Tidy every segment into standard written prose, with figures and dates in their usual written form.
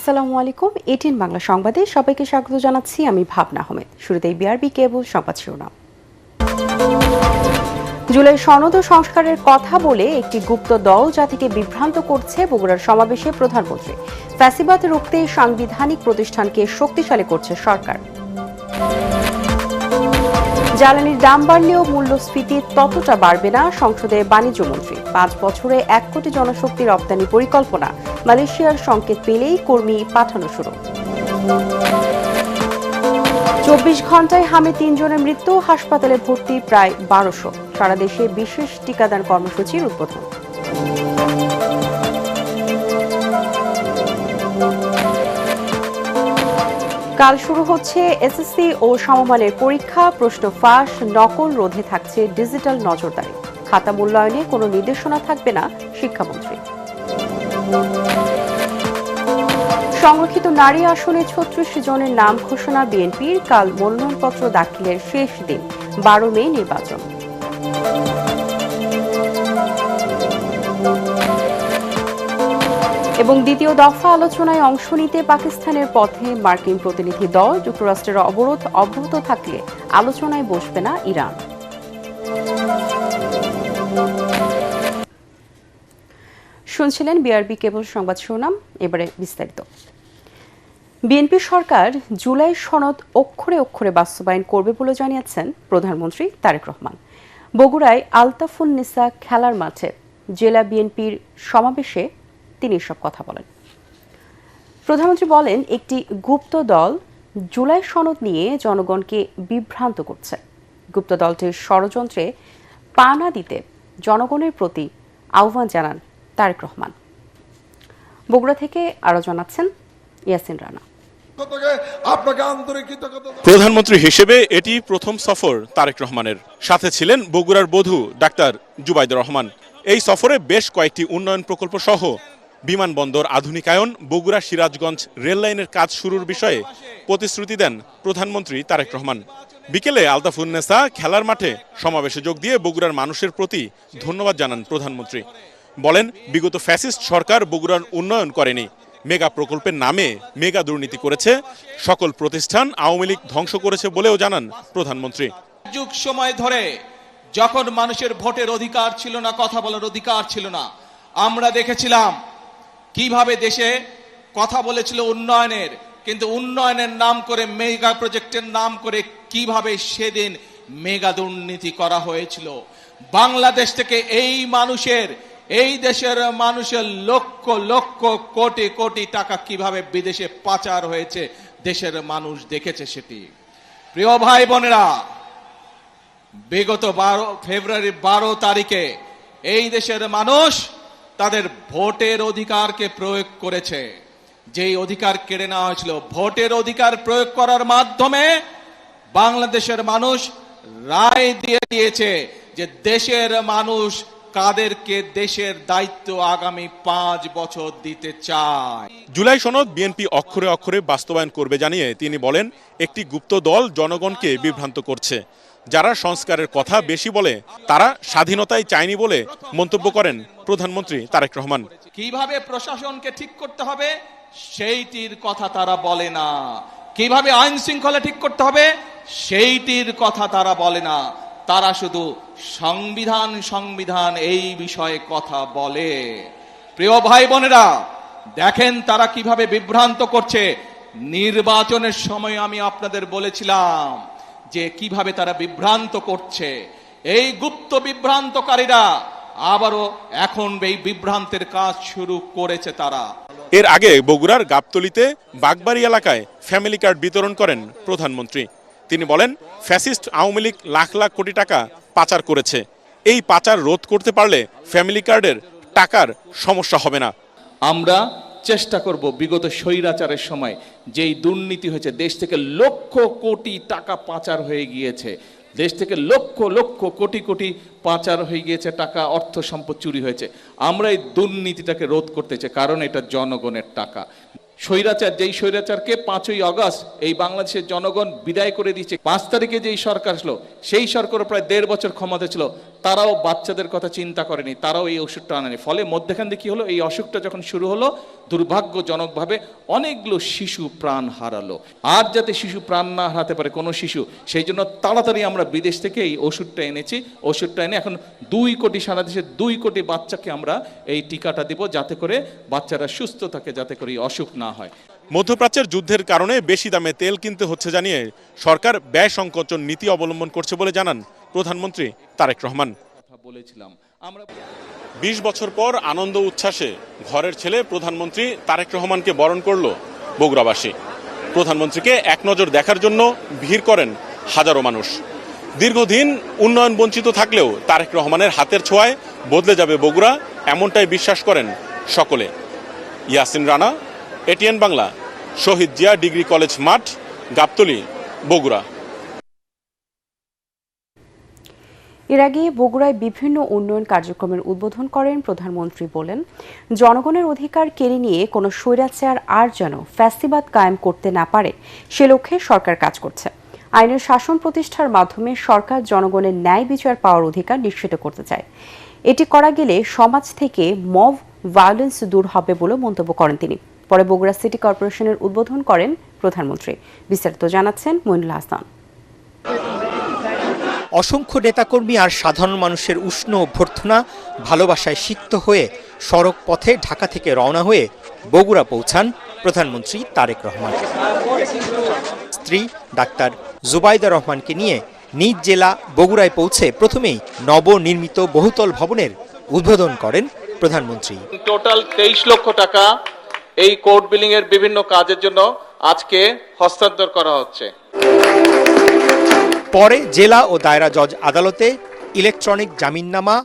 আসসালামু আলাইকুম। 18 বাংলা সংবাদে সবাইকে স্বাগত জানাচ্ছি আমি ভাবনা আহমেদ। শুরুতেই বিআরবি কেবল সংবাদ শিরোনাম। জুলাই সনদ ও সংস্কারের কথা বলে একটি গুপ্ত দল জাতিকে বিভ্রান্ত করছে বগুড়ার সমাবেশে প্রধানমন্ত্রী। ফ্যাসিবাদ রুখতে সাংবিধানিক প্রতিষ্ঠানকে শক্তিশালী করছে সরকার। জ্বালানির দাম বাড়লেও মূল্যস্ফীতি ততটা বাড়বে না, সংসদে বাণিজ্যমন্ত্রী। 5 বছরে 1 কোটি জনশক্তি রপ্তানি পরিকল্পনা। মালয়েশিয়ার সংকেত পেলেই কর্মী পাঠানো শুরু। 24 ঘন্টায় হামে 3 জনের মৃত্যু, হাসপাতালে ভর্তি প্রায় 1200। সারা দেশে বিশেষ টিকাদান কর্মসূচির উদ্বোধন। কাল শুরু হচ্ছে এসএসসি ও সমমানের পরীক্ষা। প্রশ্ন ফাঁস, নকল রোধে থাকছে ডিজিটাল নজরদারি। খাতা মূল্যায়নে কোনো নির্দেশনা থাকবে না, শিক্ষামন্ত্রী। সংরক্ষিত নারী আসনে 36 জনের নাম ঘোষণা বিএনপির। কাল মনোনয়নপত্র দাখিলের শেষ দিন, 12 মে নির্বাচন। এবং দ্বিতীয় দফা আলোচনায় অংশ নিতে পাকিস্তানের পথে মার্কিন প্রতিনিধি দল। যুক্তরাষ্ট্রের অবরোধ অব্যাহত থাকলে আলোচনায় বসবে না ইরান। শুনছিলেন বিআরবি কেবল সংবাদ শিরোনাম, এবারে বিস্তারিত। বিএনপি সরকার জুলাই সনদ অক্ষরে অক্ষরে বাস্তবায়ন করবে বলে জানিয়েছেন প্রধানমন্ত্রী তারেক রহমান। বগুড়ায় আলতাফুন্নেসা খেলার মাঠে জেলা বিএনপির সমাবেশে তিনি এসব কথা বলেন। প্রধানমন্ত্রী বলেন, একটি গুপ্ত দল জুলাই সনদ নিয়ে জনগণকে বিভ্রান্ত করছে। গুপ্ত দলটির ষড়যন্ত্রে পা না দিতে জনগণের প্রতি আহ্বান জানান তারেক রহমান। বগুড়া থেকে আরো জানাচ্ছেন ইয়াসিন রানা। প্রধানমন্ত্রী হিসেবে এটি প্রথম সফর তারেক রহমানের। সাথে ছিলেন বগুড়ার বধূ ডাক্তার জুবাইদুর রহমান। এই সফরে বেশ কয়েকটি উন্নয়ন প্রকল্প সহ বিমানবন্দর আধুনিকায়ন, বগুড়া সিরাজগঞ্জ রেল লাইনের কাজ শুরুর বিষয়ে প্রতিশ্রুতি দেন প্রধানমন্ত্রী তারেক রহমান। বিকেলে আলতাফুন্নেসা খেলার মাঠে সমাবেশে যোগ দিয়ে বগুড়ার মানুষের প্রতি ধন্যবাদ জানান প্রধানমন্ত্রী। বলেন, বিগত ফ্যাসিস্ট সরকার বগুড়ার উন্নয়ন করেনি, মেগা প্রকল্পের নামে মেগা দুর্নীতি করেছে, সকল প্রতিষ্ঠান আওয়ামী লীগ ধ্বংস করেছে বলেও জানান প্রধানমন্ত্রী। যুগ সময় ধরে যখন মানুষের ভোটের অধিকার ছিল না, কথা বলার অধিকার ছিল না, আমরা দেখেছিলাম কিভাবে দেশে কথা বলেছিল উন্নয়নের, কিন্তু উন্নয়নের নাম করে, মেগা প্রজেক্টের নাম করে কিভাবে সেদিন মেগা দুর্নীতি করা হয়েছিল। বাংলাদেশ থেকে এই দেশের মানুষের লক্ষ লক্ষ কোটি কোটি টাকা কিভাবে বিদেশে পাচার হয়েছে, দেশের মানুষ দেখেছে সেটি। প্রিয় ভাই বোনেরা, বিগত ফেব্রুয়ারি 12 তারিখে এই দেশের মানুষ তাদের ভোটের অধিকারকে প্রয়োগ করেছে। যেই অধিকার কেড়ে নেওয়া হয়েছিল, ভোটের অধিকার প্রয়োগ করার মাধ্যমে বাংলাদেশের মানুষ রায় দিয়ে দিয়েছে যে দেশের মানুষ কাদেরকে দেশের দায়িত্ব আগামী 5 বছর দিতে চায়। জুলাই সনদ বিএনপি অক্ষরে অক্ষরে বাস্তবায়ন করবে জানিয়ে তিনি বলেন, একটি গুপ্ত দল জনগণকে বিভ্রান্ত করছে। যারা সংস্কারের কথা বেশি বলে তারা স্বাধীনতাই চায়নি বলে মন্তব্য করেন প্রধানমন্ত্রী তারেক রহমান। কিভাবে প্রশাসনকে ঠিক করতে হবে সেইটির কথা তারা বলে না, কিভাবে আইন শৃঙ্খলা ঠিক করতে হবে সেইটির কথা তারা বলে না। তারা শুধু সংবিধান এই বিষয়ে কথা বলে। প্রিয় ভাই বোনেরা, দেখেন তারা কিভাবে বিভ্রান্ত করছে। নির্বাচনের সময় আমি আপনাদের বলেছিলাম যে কিভাবে তারা বিভ্রান্ত করছে। এই গুপ্ত বিভ্রান্তকারীরা আবারও এখন এই বিভ্রান্তের কাজ শুরু করেছে তারা। এর আগে বগুড়ার গাবতলীতে বাগবাড়ি এলাকায় ফ্যামিলি কার্ড বিতরণ করেন প্রধানমন্ত্রী। তিনি বলেন, ফ্যাসিস্ট আওয়ামী লীগ লাখ লাখ কোটি টাকা পাচার করেছে। এই পাচার রোধ করতে পারলে ফ্যামিলি কার্ডের টাকার সমস্যা হবে না। আমরা চেষ্টা করব বিগত স্বৈরাচারের সময় যেই দুর্নীতি হয়েছে, দেশ থেকে লক্ষ কোটি টাকা পাচার হয়ে গিয়েছে, দেশ থেকে লক্ষ লক্ষ কোটি কোটি পাচার হয়ে গিয়েছে টাকা, অর্থ সম্পদ চুরি হয়েছে। আমরা এই দুর্নীতিটাকে রোধ করতে চাই, কারণ এটা জনগণের টাকা। যেই স্বৈরাচারকে 5ই আগস্ট এই বাংলাদেশের জনগণ বিদায় করে দিয়েছে। 5 তারিখে যেই সরকার আসলো, সেই সরকার প্রায় 1.5 বছর ক্ষমতা ছিল, তারাও বাচ্চাদের কথা চিন্তা করেনি, তারাও এই ওষুধটা আনেনি। ফলে মধ্যখান দিয়ে কি হলো, এই অসুখটা যখন শুরু হলো দুর্ভাগ্যজনকভাবে অনেকগুলো শিশু প্রাণ হারালো। আর যাতে শিশু প্রাণ না হারাতে পারে কোনো শিশু, সেই জন্য তাড়াতাড়ি আমরা বিদেশ থেকে এই ওষুধটা এনেছি। ওষুধটা এনে এখন 2 কোটি, সারা দেশে 2 কোটি বাচ্চাকে আমরা এই টিকাটা দিব, যাতে করে বাচ্চারা সুস্থ থাকে, যাতে করে এই অসুখ না হয়। মধ্যপ্রাচ্যের যুদ্ধের কারণে বেশি দামে তেল কিনতে হচ্ছে জানিয়ে সরকার ব্যয় সংকোচন নীতি অবলম্বন করছে বলে জানান প্রধানমন্ত্রী তারেক রহমান। বলেছিলাম আমরা 20 বছর পর আনন্দ উচ্ছ্বাসে ঘরের ছেলে প্রধানমন্ত্রী তারেক রহমানকে বরণ করল বগুড়াবাসী। প্রধানমন্ত্রীকে এক নজর দেখার জন্য ভিড় করেন হাজারো মানুষ। দীর্ঘদিন উন্নয়ন বঞ্চিত থাকলেও তারেক রহমানের হাতের ছোঁয়ায় বদলে যাবে বগুড়া, এমনটাই বিশ্বাস করেন সকলে। ইয়াসিন রানা, এটিএন বাংলা, শহীদ জিয়া ডিগ্রি কলেজ মাঠ, গাবতলী, বগুড়া। এর আগে বগুড়ায় বিভিন্ন উন্নয়ন কার্যক্রমের উদ্বোধন করেন প্রধানমন্ত্রী। বলেন, জনগণের অধিকার কেড়ে নিয়ে কোনো স্বৈরাচার আর যেন ফ্যাসিবাদ কায়েম করতে না পারে, সে লক্ষ্যে সরকার কাজ করছে। আইনের শাসন প্রতিষ্ঠার মাধ্যমে সরকার জনগণের ন্যায় বিচার পাওয়ার অধিকার নিশ্চিত করতে চায়। এটি করা গেলে সমাজ থেকে মব ভায়োলেন্স দূর হবে বলে মন্তব্য করেন তিনি। পরে বগুড়া সিটি কর্পোরেশনের উদ্বোধন করেন প্রধানমন্ত্রী। বিস্তারিত জানাচ্ছেন মইনুল হাসান। অসংখ্য নেতাকর্মী আর সাধারণ মানুষের উষ্ণ অভ্যর্থনা, ভালোবাসায় সিক্ত হয়ে সড়ক পথে ঢাকা থেকে রওনা হয়ে বগুড়া পৌঁছান প্রধানমন্ত্রী তারেক রহমান। স্ত্রী ডাক্তার জুবাইদা রহমানকে নিয়ে নিজ জেলা বগুড়ায় পৌঁছে প্রথমেই নবনির্মিত বহুতল ভবনের উদ্বোধন করেন প্রধানমন্ত্রী। টোটাল 23 লক্ষ টাকা এই কোর্ট বিলিং এর বিভিন্ন কাজের জন্য আজকে হস্তান্তর করা হচ্ছে। পরে জেলা ও দায়রা জজ আদালতে ইলেকট্রনিক জামিননামা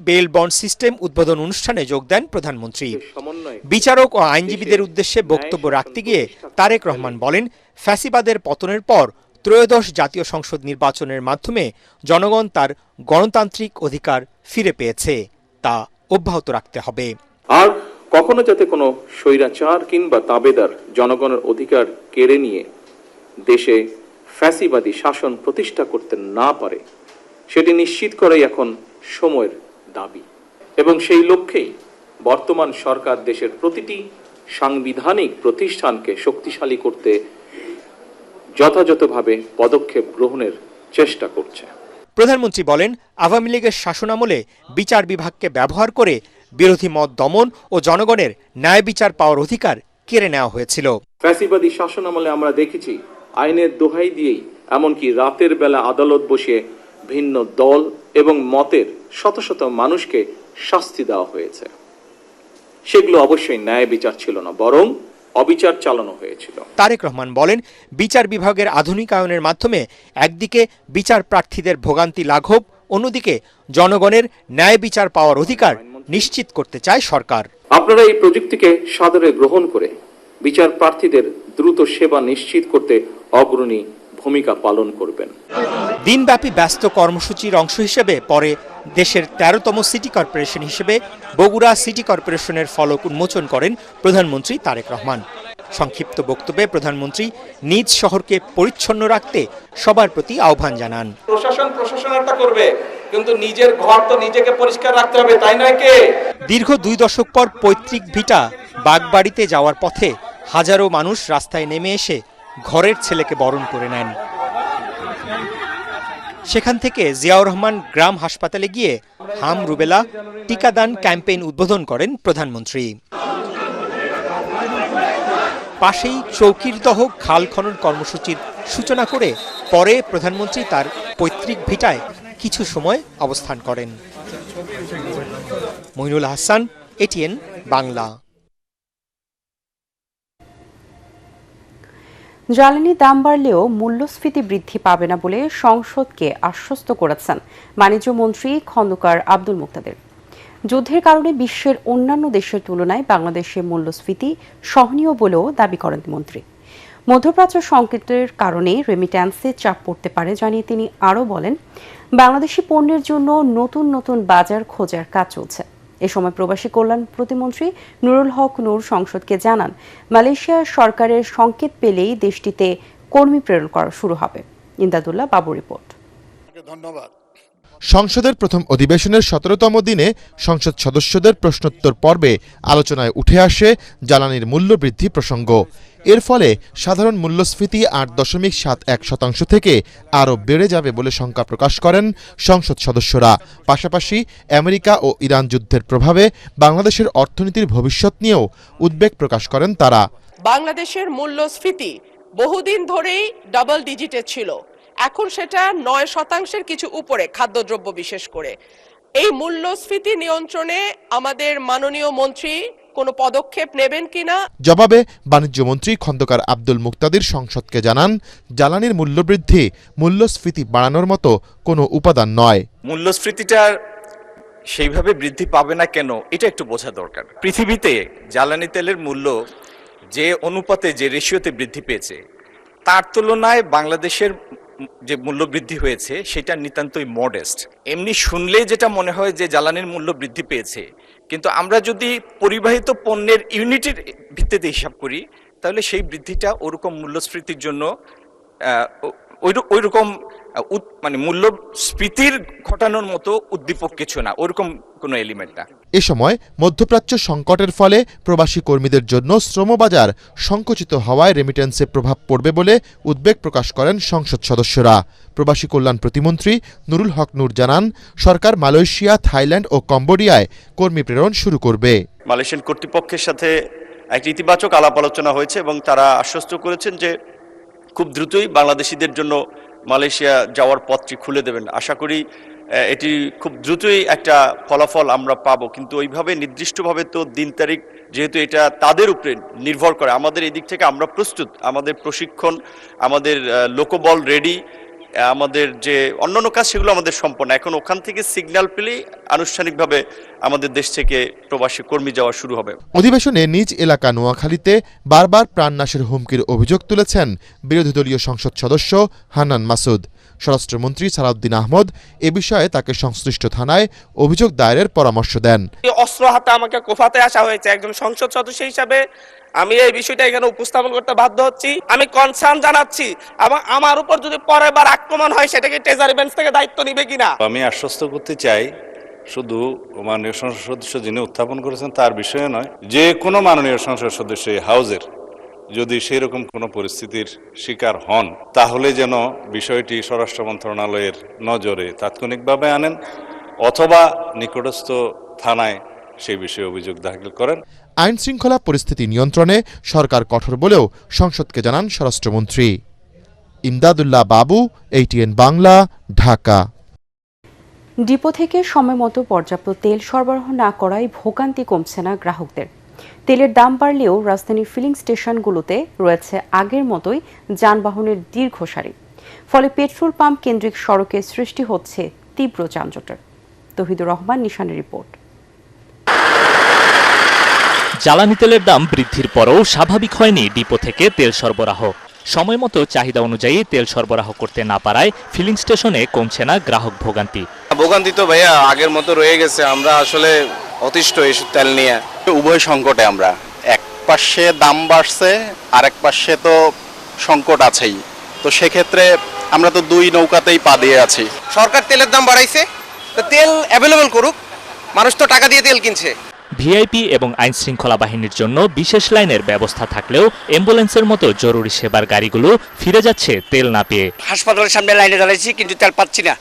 বেল বন্ড সিস্টেম উদ্বোধন অনুষ্ঠানে যোগ দেন প্রধানমন্ত্রী। বিচারক ও আইনজীবীদের উদ্দেশ্যে বক্তব্য রাখতে গিয়ে তারেক রহমান বলেন, ফ্যাসিবাদের পতনের পর ত্রয়োদশ জাতীয় সংসদ নির্বাচনের মাধ্যমে জনগণ তার গণতান্ত্রিক অধিকার ফিরে পেয়েছে, তা অব্যাহত রাখতে হবে। আর কখনো যাতে কোনো স্বৈরাচার কিংবা তাবেদার জনগণের অধিকার কেড়ে নিয়ে দেশে ফ্যাসিবাদী শাসন প্রতিষ্ঠা করতে না পারে, সেটি নিশ্চিত করাই এখন সময়ের দাবি। এবং সেই লক্ষ্যেই বর্তমান সরকার দেশের প্রতিটি সাংবিধানিক প্রতিষ্ঠানকে শক্তিশালী করতে যথাযথভাবে পদক্ষেপ গ্রহণের চেষ্টা করছে। প্রধানমন্ত্রী বলেন, আওয়ামী লীগের শাসনামলে বিচার বিভাগকে ব্যবহার করে বিরোধী মত দমন ও জনগণের ন্যায় বিচার পাওয়ার অধিকার কেড়ে নেওয়া হয়েছিল। ফ্যাসিবাদী শাসনামলে আমরা দেখেছি আইনের দোহাই দিয়েই এমনকি রাতের বেলা আদালত বসিয়ে ভিন্ন দল এবং মতের শত শত মানুষকে শাস্তি দেওয়া হয়েছে। সেগুলো অবশ্যই ন্যায় বিচার ছিল না, বরং অবিচার চালানো হয়েছিল। তারেক রহমান বলেন, বিচার বিভাগের আধুনিকায়নের মাধ্যমে একদিকে বিচার প্রার্থীদের ভোগান্তি লাঘব, অন্যদিকে জনগণের ন্যায় বিচার পাওয়ার অধিকার নিশ্চিত করতে চায় সরকার। আপনারা এই প্রযুক্তিকে সাদরে গ্রহণ করে বিচার প্রার্থীদের দ্রুত সেবা নিশ্চিত করতে অগ্রণী ভূমিকা পালন করবেন। দিনব্যাপী ব্যস্ত কর্মসূচির অংশ হিসেবে পরে দেশের 13তম সিটি কর্পোরেশন হিসেবে বগুড়া সিটি কর্পোরেশনের ফলক উন্মোচন করেন প্রধানমন্ত্রী তারেক রহমান। সংক্ষিপ্ত বক্তব্যে প্রধানমন্ত্রী নিজ শহরকে পরিচ্ছন্ন রাখতে সবার প্রতি আহ্বান জানান। প্রশাসনটা করবে, কিন্তু নিজের ঘর তো নিজেকে পরিষ্কার রাখতে হবে, তাই নয় কে? দীর্ঘ 2 দশক পর পৈতৃক ভিটা বাগবাড়িতে যাওয়ার পথে হাজারো মানুষ রাস্তায় নেমে এসে ঘরের ছেলেকে বরণ করে নেন। সেখান থেকে জিয়াউর রহমান গ্রাম হাসপাতালে গিয়ে হাম রুবেলা টিকাদান ক্যাম্পেইন উদ্বোধন করেন প্রধানমন্ত্রী। পাশেই চৌকিরদহ খাল খনন কর্মসূচির সূচনা করে পরে প্রধানমন্ত্রী তার পৈতৃক ভিটায় কিছু সময় অবস্থান করেন। মইনুল হাসান, এটিএন বাংলা। জ্বালানি দাম বাড়লেও মূল্যস্ফীতি বৃদ্ধি পাবে না বলে সংসদকে আশ্বস্ত করেছেন বাণিজ্য মন্ত্রী খন্দকার আব্দুল মুক্তাদির। যুদ্ধের কারণে বিশ্বের অন্যান্য দেশের তুলনায় বাংলাদেশের মূল্যস্ফীতি সহনীয় বলেও দাবি করেন মন্ত্রী। মধ্যপ্রাচ্য সংকটের কারণে রেমিট্যান্সে চাপ পড়তে পারে জানিয়ে তিনি আরও বলেন, বাংলাদেশি পণ্যের জন্য নতুন নতুন বাজার খোঁজার কাজ চলছে। এ সময় প্রবাসী কল্যাণ প্রতিমন্ত্রী নুরুল হক নূর সংসদকে জানান, মালয়েশিয়া সরকারের সংকেত পেলেই দেশটিতে কর্মী প্রেরণ করা শুরু হবে। ইমদাদুল্লাহ বাবু রিপোর্ট। ধন্যবাদ। সংসদের প্রথম অধিবেশনের ১৭তম দিনে সংসদ সদস্যদের প্রশ্নোত্তর পর্বে আলোচনায় উঠে আসে জ্বালানির মূল্যবৃদ্ধি প্রসঙ্গ। এর ফলে সাধারণ মূল্যস্ফীতি ৮.৭১% থেকে আরও বেড়ে যাবে বলে শঙ্কা প্রকাশ করেন সংসদ সদস্যরা। পাশাপাশি আমেরিকা ও ইরান যুদ্ধের প্রভাবে বাংলাদেশের অর্থনীতির ভবিষ্যৎ নিয়েও উদ্বেগ প্রকাশ করেন তারা। বাংলাদেশের মূল্যস্ফীতি বহুদিন ধরেই ডাবল ডিজিটে ছিল, এখন সেটা ৯% কিছু উপরে, খাদ্যদ্রব্য বিশেষ করে। এই মূল্যস্ফীতি নিয়ন্ত্রণে আমাদের মাননীয় মন্ত্রী কোনো পদক্ষেপ নেবেন কিনা? জবাবে বাণিজ্য মন্ত্রী খন্দকার আব্দুল মুক্তাদির সংসদকে জানান, জ্বালানির মূল্যবৃদ্ধি মূল্যস্ফীতি বাড়ানোর মতো কোনো উপাদান নয়। মূল্যস্ফীতিটা সেইভাবে বৃদ্ধি পাবে না কেন, এটা একটু বোঝা দরকার। পৃথিবীতে জ্বালানি তেলের মূল্য যে অনুপাতে, যে রেশিওতে বৃদ্ধি পেয়েছে, তার তুলনায় বাংলাদেশের যে মূল্য বৃদ্ধি হয়েছে সেটা নিতান্তই মডেস্ট। এমনি শুনলে যেটা মনে হয় যে জ্বালানির মূল্য বৃদ্ধি পেয়েছে, কিন্তু আমরা যদি পরিবাহিত পণ্যের ইউনিটের ভিত্তিতে হিসাব করি তাহলে সেই বৃদ্ধিটা ওরকম মূল্যস্ফীতির জন্য ওইরকম মানে মূল্যস্ফীতির ঘটানোর মতো উদ্দীপক কিছু না, ওরকম কোনো এলিমেন্ট না। এ সময় মধ্যপ্রাচ্য সংকটের ফলে প্রবাসী কর্মীদের জন্য শ্রমবাজার সংকুচিত হওয়ায় রেমিটেন্সে প্রভাব পড়বে বলে উদ্বেগ প্রকাশ করেন সংসদ সদস্যরা। প্রবাসী কল্যাণ প্রতিমন্ত্রী নুরুল হক নূর জানান, সরকার মালয়েশিয়া, থাইল্যান্ড ও কম্বোডিয়ায় কর্মী প্রেরণ শুরু করবে। মালয়েশিয়ান কর্তৃপক্ষের সাথে একটি ইতিবাচক আলাপ আলোচনা হয়েছে এবং তারা আশ্বস্ত করেছেন যে খুব দ্রুতই বাংলাদেশিদের জন্য মালয়েশিয়া যাওয়ার পথটি খুলে দেবেন। আশা করি এটি খুব দ্রুতই একটা ফলাফল আমরা পাবো, কিন্তু ওইভাবে নির্দিষ্টভাবে তো দিন তারিখ, যেহেতু এটা তাদের উপরে নির্ভর করে। আমাদের এই দিক থেকে আমরা প্রস্তুত, আমাদের প্রশিক্ষণ, আমাদের লোকবল রেডি, আমাদের যে অন্যান্য কাজ সেগুলো আমাদের সম্পন্ন। এখন ওখান থেকে সিগন্যাল পেলেই আনুষ্ঠানিকভাবে আমাদের দেশ থেকে প্রবাসী কর্মী যাওয়া শুরু হবে। অধিবেশনে নিজ এলাকা নোয়াখালীতে বারবার প্রাণনাশের হুমকির অভিযোগ তুলেছেন বিরোধী দলীয় সংসদ সদস্য হান্নান মাসুদ। স্বরাষ্ট্রমন্ত্রী সালাউদ্দিন আহমদ এ বিষয়ে তাকে সংশ্লিষ্ট থানায় অভিযোগ দায়েরের পরামর্শ দেন। অস্ত্র হাতে আমাকে কোফাতে আসা হয়েছে, একজন সংসদ সদস্য হিসাবে আমি এই বিষয়টা এখানে উপস্থাপন করতে বাধ্য হচ্ছি। আমি কনসার্ন জানাচ্ছি, এবং আমার উপর যদি পরের বার আক্রমণ হয় সেটাকে ট্রেজারি বেঞ্চ থেকে দায়িত্ব নিবে কিনা। আমি আশ্বস্ত করতে চাই, শুধু মাননীয় সংসদ সদস্য যিনি উত্থাপন করেছেন তার বিষয়ে নয়, যে কোনো মাননীয় সংসদ সদস্য এই হাউজের যদি সেই রকম কোনো পরিস্থিতির শিকার হন, তাহলে যেন বিষয়টি স্বরাষ্ট্র মন্ত্রণালয়ের নজরে তাৎক্ষণিকভাবে আনেন অথবা নিকটস্থ থানায় সেই বিষয়ে অভিযোগ দাখিল করেন। আইন শৃঙ্খলা পরিস্থিতি নিয়ন্ত্রণে সরকার কঠোর বলেও সংসদকে জানান স্বরাষ্ট্রমন্ত্রী। ইমদাদুল্লাহ বাবু, ATN বাংলা, ঢাকা। ডিপো থেকে সময়মতো পর্যাপ্ত তেল সরবরাহ না করায় ভোগান্তি কমছে না গ্রাহকদের। তেলের দাম বাড়লেও রাজধানীর ফিলিং স্টেশনগুলোতে রয়েছে আগের মতোই যানবাহনের দীর্ঘ সারি। ফলে পেট্রোল পাম্প কেন্দ্রিক সড়কে সৃষ্টি হচ্ছে তীব্র যানজটের। তৌহিদুর রহমান, নিশানের রিপোর্ট। জ্বালানি তেলের দাম বৃদ্ধির পরও স্বাভাবিক হয়নি ডিপো থেকে তেল সরবরাহ। সময়মতো চাহিদা অনুযায়ী তেল সরবরাহ করতে না পারায় ফিলিং স্টেশনে কমছে না গ্রাহক ভোগান্তি। ভোগান্তি তো ভাইয়া আগের মতো রয়ে গেছে, আমরা আসলে অতিষ্ঠ এই তেল নিয়ে। উভয় সংকটে আমরা, এক পাশে দাম বাড়ছে আর এক পাশে তো সংকট আছেই, তো সেক্ষেত্রে আমরা তো দুই নৌকাতেই পা দিয়ে আছি। সরকার তেলের দাম বাড়াইছে, তো তেল অ্যাভেলেবল করুক, মানুষ তো টাকা দিয়ে তেল কিনছে। ভিআইপি এবং আইন শৃঙ্খলা বাহিনীর জন্য বিশেষ লাইনের ব্যবস্থা থাকলেও অ্যাম্বুলেন্সের মতো জরুরি সেবার গাড়িগুলো ফিরে যাচ্ছে তেল না পেয়ে। হাসপাতালের সামনে লাইনে দাঁড়াইছি, কিন্তু তেল পাচ্ছি না,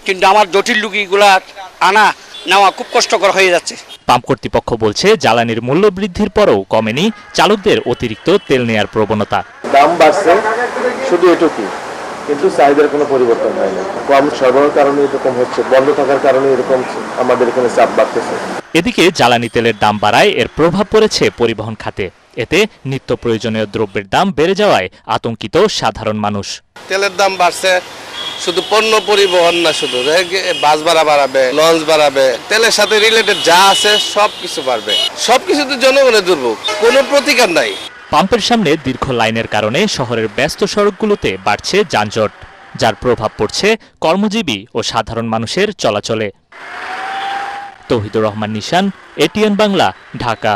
কিন্তু আমার জটিল রোগীগুলা আনা নেওয়া খুব কষ্টকর হয়ে যাচ্ছে। পাম্প কর্তৃপক্ষ বলছে, জ্বালানির মূল্য বৃদ্ধির পরও কমেনি চালকদের অতিরিক্ত তেল নেয়ার প্রবণতা। দাম বাড়ছে শুধু এটুকু, কিন্তু চাহিদার কোনো পরিবর্তন হয় না। কম সরবরাহের কারণে এরকম হচ্ছে, বন্ধ থাকার কারণে এরকম আমাদের এখানে চাপ বাড়তেছে। এদিকে জ্বালানি তেলের দাম বাড়ায় এর প্রভাব পড়েছে পরিবহন খাতে। এতে নিত্য প্রয়োজনীয় দ্রব্যের দাম বেড়ে যাওয়ায় আতঙ্কিত সাধারণ মানুষ। তেলের দাম বাড়ছে, শুধু পণ্য পরিবহন না, শুধু বাস ভাড়া বাড়াবে, লঞ্চ বাড়াবে, তেলের সাথে রিলেটেড যা আছে সবকিছু বাড়বে। সবকিছুতে জনগণের দুর্ভোগ, কোনো প্রতিকার নাই। পাম্পের সামনে দীর্ঘ লাইনের কারণে শহরের ব্যস্ত সড়কগুলোতে বাড়ছে যানজট, যার প্রভাব পড়ছে কর্মজীবী ও সাধারণ মানুষের চলাচলে। তৌহিদুর রহমান, নিশান, ATN বাংলা, ঢাকা।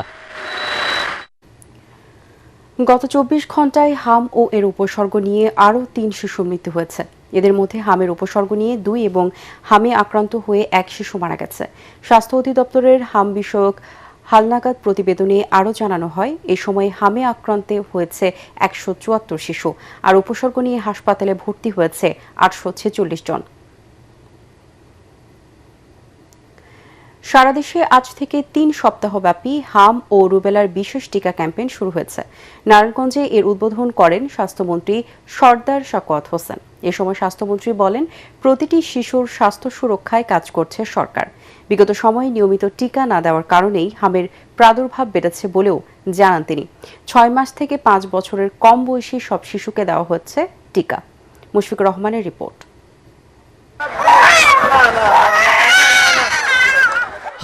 গত 24 ঘন্টায় হাম ও এর উপসর্গ নিয়ে আরও 3 শিশুর মৃত্যু হয়েছে। এদের মধ্যে হামের উপসর্গ নিয়ে 2 এবং হামে আক্রান্ত হয়ে 1 শিশু মারা গেছে। স্বাস্থ্য অধিদপ্তরের হাম বিষয়ক হালনাগাদ প্রতিবেদনে আরও জানানো হয়, এই সময় হামে আক্রান্তে হয়েছে 174 শিশু, আর উপসর্গ নিয়ে হাসপাতালে ভর্তি হয়েছে 846 জন। সারা দেশে আজ থেকে 3 সপ্তাহব্যাপী হাম ও রুবেলার বিশেষ টিকা ক্যাম্পেইন শুরু হয়েছে। নারায়ণগঞ্জে এর উদ্বোধন করেন স্বাস্থ্যমন্ত্রী সরদার সাকওয়াত হোসেন। এ সময় স্বাস্থ্যমন্ত্রী বলেন, প্রতিটি শিশুর স্বাস্থ্য সুরক্ষায় কাজ করছে সরকার। বিগত সময়ে নিয়মিত টিকা না দেওয়ার কারণেই হামের প্রাদুর্ভাব বেড়েছে বলেও জানান তিনি। 6 মাস থেকে 5 বছরের কম বয়সী সব শিশুকে দেওয়া হচ্ছে টিকা। মুশফিকুর রহমানের রিপোর্ট।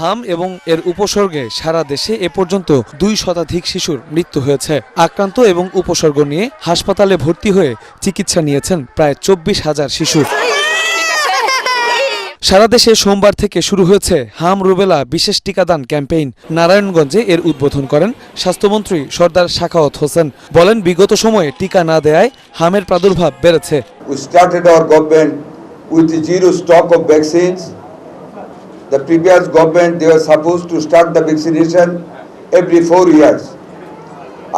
হাম এবং এর উপসর্গে সারা দেশে এ পর্যন্ত 2 শতাধিক শিশুর মৃত্যু হয়েছে। আক্রান্ত এবং উপসর্গ নিয়ে হাসপাতালে ভর্তি হয়ে চিকিৎসা নিয়েছেন প্রায় 24,000 শিশু। সারা দেশে সোমবার থেকে শুরু হয়েছে হাম রুবেলা বিশেষ টিকাদান ক্যাম্পেইন। নারায়ণগঞ্জে এর উদ্বোধন করেন স্বাস্থ্যমন্ত্রী সরদার সাখাওয়াত হোসেন। বলেন, বিগত সময়ে টিকা না দেয়ায় হামের প্রাদুর্ভাব বেড়েছে। The previous government, they were supposed to start the vaccination every 4 years.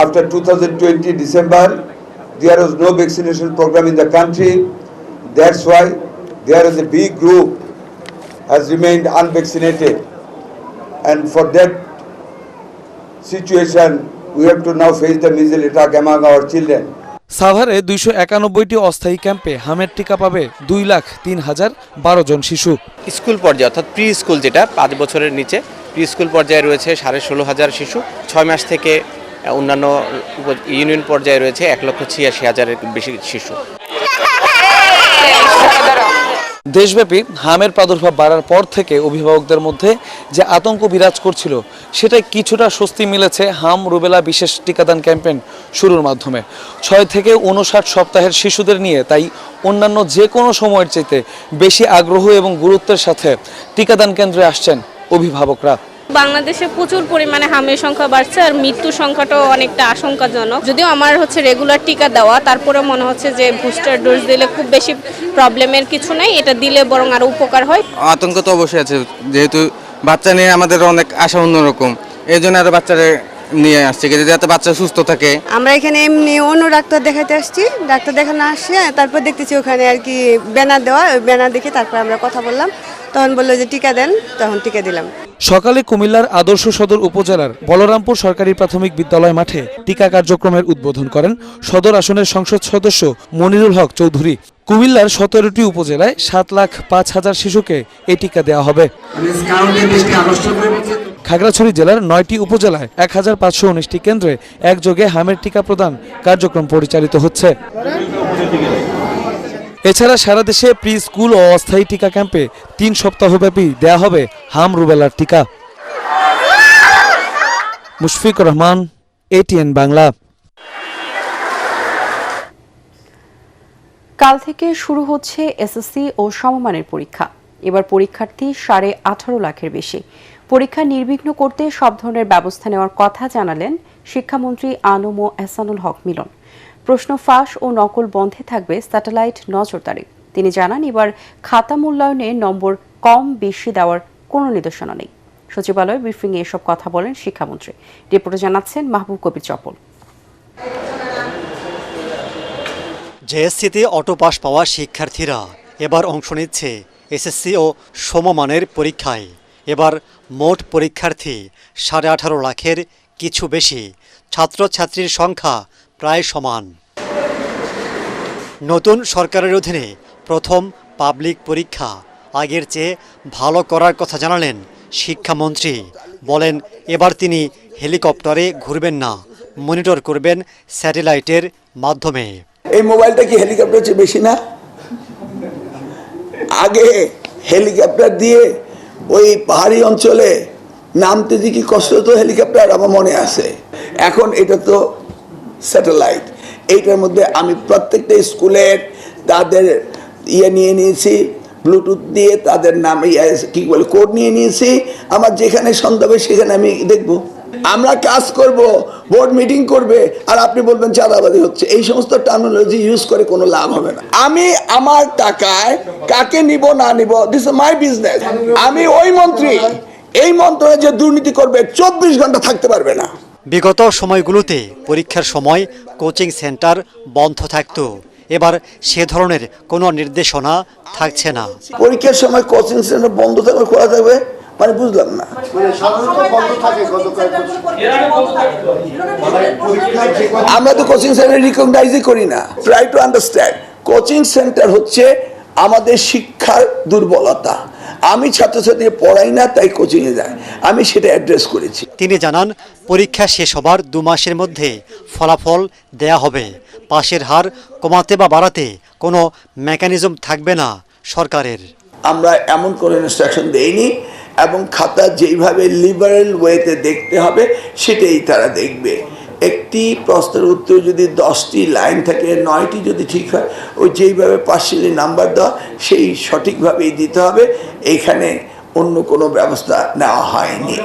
After 2020 December, there was no vaccination program in the country. That's why there is a big group has remained unvaccinated. And for that situation, we have to now face the measles attack among our children. সাভারে 291টি অস্থায়ী ক্যাম্পে হামের টিকা পাবে 2,03,012 জন শিশু। School পর্যায়ে অর্থাৎ pre school, যেটা 5 বছরের নিচে, প্রি স্কুল পর্যায়ে রয়েছে 16,500 শিশু। 6 মাস থেকে অন্যান্য ইউনিয়ন পর্যায়ে রয়েছে 1,86,000-এর বেশি শিশু। দেশব্যাপী হামের প্রাদুর্ভাব বাড়ার পর থেকে অভিভাবকদের মধ্যে যে আতঙ্ক বিরাজ করছিল, সেটাই কিছুটা স্বস্তি মিলেছে হাম রুবেলা বিশেষ টিকাদান ক্যাম্পেইন শুরুর মাধ্যমে। 6 থেকে 59 সপ্তাহের শিশুদের নিয়ে তাই অন্যান্য যে কোনো সময়ের চাইতে বেশি আগ্রহ এবং গুরুত্বের সাথে টিকাদান কেন্দ্রে আসছেন অভিভাবকরা। বাংলাদেশে প্রচুর পরিমাণে হামের সংখ্যা বাড়ছে, আর মৃত্যুর সংখ্যাটাও অনেকটা আশঙ্কাজনক। যদিও আমার রেগুলার টিকা দেওয়া, তারপরে মনে হচ্ছে যে বুস্টার ডোজ দিলে খুব বেশি প্রবলেমের কিছু নাই, এটা দিলে বরং আরো উপকার হয়। আতঙ্ক তো অবশ্যই আছে, যেহেতু বাচ্চা নিয়ে আমাদের অনেক আশা অন্যরকম, এই জন্য আরো বাচ্চারা নিয়ে আসছে যাতে বাচ্চা সুস্থ থাকে। আমরা এখানে এমনি অন্য ডাক্তার দেখাতে আসছি, ডাক্তার দেখানো আসছে, তারপর দেখতেছি ওখানে আর কি ব্যানার দেওয়া, ওই ব্যানার দেখে তারপর আমরা কথা বললাম, তখন বললো যে টিকা দেন, তখন টিকা দিলাম। সকালে কুমিল্লার আদর্শ সদর উপজেলার বলরামপুর সরকারি প্রাথমিক বিদ্যালয় মাঠে টিকা কার্যক্রমের উদ্বোধন করেন সদর আসনের সংসদ সদস্য মনিরুল হক চৌধুরী। কুমিল্লার 17টি উপজেলায় 7,05,000 শিশুকে এই টিকা দেওয়া হবে। খাগড়াছড়ি জেলার 9টি উপজেলায় 1,519টি কেন্দ্রে একযোগে হামের টিকা প্রদান কার্যক্রম পরিচালিত হচ্ছে। এছাড়া সারা দেশে প্রি স্কুল ও অস্থায়ী টিকা ক্যাম্পে 3 সপ্তাহব্যাপী দেয়া হবে হাম রুবেলার টিকা। মুশফিকুর রহমান, ATN বাংলা। কাল থেকে শুরু হচ্ছে এসএসসি ও সমমানের পরীক্ষা। এবার পরীক্ষার্থী 18.5 লাখের বেশি। পরীক্ষা নির্বিঘ্ন করতে সব ধরনের ব্যবস্থা নেওয়ার কথা জানালেন শিক্ষামন্ত্রী আনম এহসানুল হক মিলন। প্রশ্ন ফাঁস ও নকল বন্ধে থাকবে স্যাটেলাইট নজরদারি। তিনি জানান, এবার খাতা মূল্যায়নে নম্বর কম বেশি দেওয়ার কোনো নির্দেশনা নেই। সচিবালয় ব্রিফিংয়ে এসব কথা বলেন শিক্ষামন্ত্রী। রিপোর্টে জানাচ্ছেন মাহবুব কবির চপল। জেএসসিতে অটো পাস পাওয়া শিক্ষার্থীরা এবার অংশ নিচ্ছে এসএসসি ও সমমানের পরীক্ষায়। এবার মোট পরীক্ষার্থী 18.5 লাখের কিছু বেশি। ছাত্রছাত্রীর সংখ্যা প্রায় সমান। নতুন সরকারের অধীনে প্রথম পাবলিক পরীক্ষা আগের চেয়ে ভালো করার কথা জানালেন শিক্ষামন্ত্রী। বলেন, এবার তিনি হেলিকপ্টারে ঘুরবেন না, মনিটর করবেন স্যাটেলাইটের মাধ্যমে। এই মোবাইলটা কি হেলিকপ্টার চেয়ে বেশি না? আগে হেলিকপ্টার দিয়ে ওই পাহাড়ি অঞ্চলে নামতে যে কি কষ্ট হতো, হেলিকপ্টার আমার মনে আছে। এখন এটা তো স্যাটেলাইট। এইটার মধ্যে আমি প্রত্যেকটা স্কুলের তাদের নিয়ে নিয়েছি, ব্লুটুথ দিয়ে তাদের নাম কি বলে কোড নিয়ে নিয়েছি। আমার যেখানে সন্দেহ হবে সেখানে আমি দেখব। আমরা কাজ করব, বোর্ড মিটিং করবে, আর আপনি বলবেন চাঁদাবাজি হচ্ছে। এই সমস্ত টার্মিনোলজি ইউজ করে কোনো লাভ হবে না। আমি আমার টাকায় কাকে নিব না নিব, দিস ইজ মাই বিজনেস। আমি ওই মন্ত্রী, এই মন্ত্রণে যে দুর্নীতি করবে 24 ঘন্টা থাকতে পারবে না। বিগত সময়গুলোতে পরীক্ষার সময় কোচিং সেন্টার বন্ধ থাকতো, এবার সে ধরনের কোনো নির্দেশনা থাকছে না। পরীক্ষার সময় কোচিং সেন্টার বন্ধ থাকবে, খোলা থাকবে, মানে বুঝলাম না। আমরা তো কোচিং সেন্টার রিকগনাইজই করি না। Try to understand, coaching centre হচ্ছে আমাদের শিক্ষার দুর্বলতা। আমি ছাত্রছাত্রী পড়াই না, তাই কোচিংয়ে যায়, আমি সেটা অ্যাড্রেস করেছি। তিনি জানান, পরীক্ষা শেষ হবার 2 মাসের মধ্যে ফলাফল দেয়া হবে। পাশের হার কমাতে বা বাড়াতে কোনো মেকানিজম থাকবে না সরকারের। আমরা এমন কোনো ইনস্ট্রাকশন দেইনি, এবং খাতা যেইভাবে লিবারেল ওয়েতে দেখতে হবে সেটাই তারা দেখবে। একটি প্রশ্নের উত্তর যদি 10টি লাইন থাকে, 9টি যদি ঠিক হয়, ওই যেইভাবে পার্সিয়ালি নাম্বার দেওয়া সেই সঠিকভাবেই দিতে হবে। এইখানে অন্য কোনো ব্যবস্থা নেওয়া হয়নি,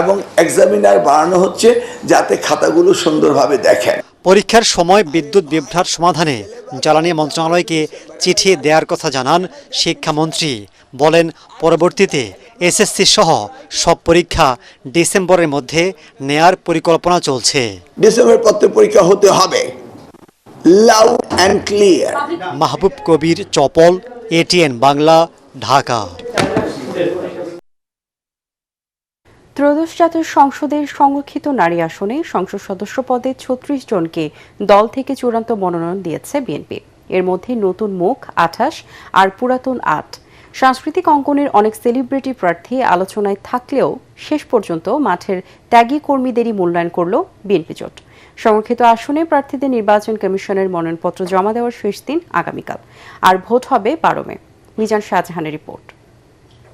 এবং এক্সামিনার বাড়ানো হচ্ছে যাতে খাতাগুলো সুন্দরভাবে দেখেন। পরীক্ষার সময় বিদ্যুৎ বিভ্রাট সমাধানে জ্বালানি মন্ত্রণালয়কে চিঠি দেওয়ার কথা জানান শিক্ষামন্ত্রী। বলেন, পরবর্তীতে এসএসসি সহ সব পরীক্ষা ডিসেম্বরের মধ্যে নেয়ার পরিকল্পনা চলছে। ডিসেম্বর পত্রে পরীক্ষা হতে হবে, loud and clear. Mahbub Kabir, Chapal, ATN Bangla, Dhaka. ত্রয়োদশ জাতীয় সংসদের সংরক্ষিত নারী আসনে সংসদ সদস্য পদে 36 জনকে দল থেকে চূড়ান্ত মনোনয়ন দিয়েছে বিএনপি। এর মধ্যে নতুন মুখ 28 আর পুরাতন 8। সাংস্কৃতিক অঙ্গনের অনেক সেলিব্রিটি প্রার্থী আলোচনায় থাকলেও শেষ পর্যন্ত মাঠের ত্যাগী কর্মীদেরই মূল্যায়ন করল বিএনপি জোট। সংরক্ষিত আসনে প্রার্থীদের নির্বাচন কমিশনের মনোনয়নপত্র জমা দেওয়ার শেষ দিন আগামীকাল, আর ভোট হবে 12 মে। মিজান শাহজাহানের রিপোর্ট।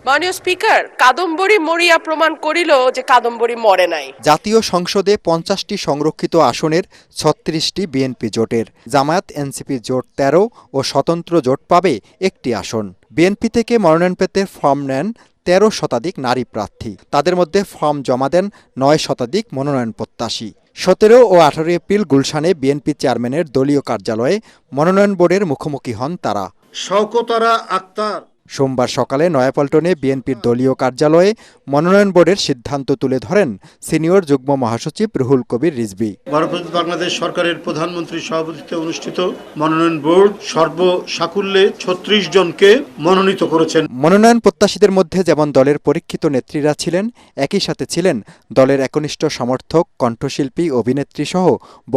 মাননীয় স্পিকার, কাদম্বরী মরিয়া প্রমাণ করিল যে কাদম্বরী মরে নাই। জাতীয় সংসদে 50টি সংরক্ষিত আসনের 36টি বিএনপি জোটের। জামায়াত এনসিপি জোট 13 ও স্বতন্ত্র জোট পাবে 1টি আসন। বিএনপি থেকে মনোনয়ন পেতে ফর্ম নেন 13 শতাধিক নারী প্রার্থী। তাদের মধ্যে ফর্ম জমা দেন 9 শতাধিক মনোনয়ন প্রত্যাশী। 17 ও 18 এপ্রিল গুলশানে বিএনপি চেয়ারম্যানের দলীয় কার্যালয়ে মনোনয়ন বোর্ডের মুখোমুখি হন তারা। শওকতরা আক্তার। সোমবার সকালে নয়াপল্টনে বিএনপির দলীয় কার্যালয়ে মনোনয়ন বোর্ডের সিদ্ধান্ত তুলে ধরেন সিনিয়র যুগ্ম মহাসচিব রুহুল কবির রিজভী। গণপ্রজাতন্ত্রী বাংলাদেশ সরকারের প্রধানমন্ত্রীর সভাপতিত্বে অনুষ্ঠিত মনোনয়ন বোর্ড সর্বসাকুল্যে 36 জনকে মনোনীত করেছেন। মনোনয়ন প্রত্যাশীদের মধ্যে যেমন দলের পরীক্ষিত নেত্রীরা ছিলেন, একই সাথে ছিলেন দলের একনিষ্ঠ সমর্থক, কণ্ঠশিল্পী, অভিনেত্রী সহ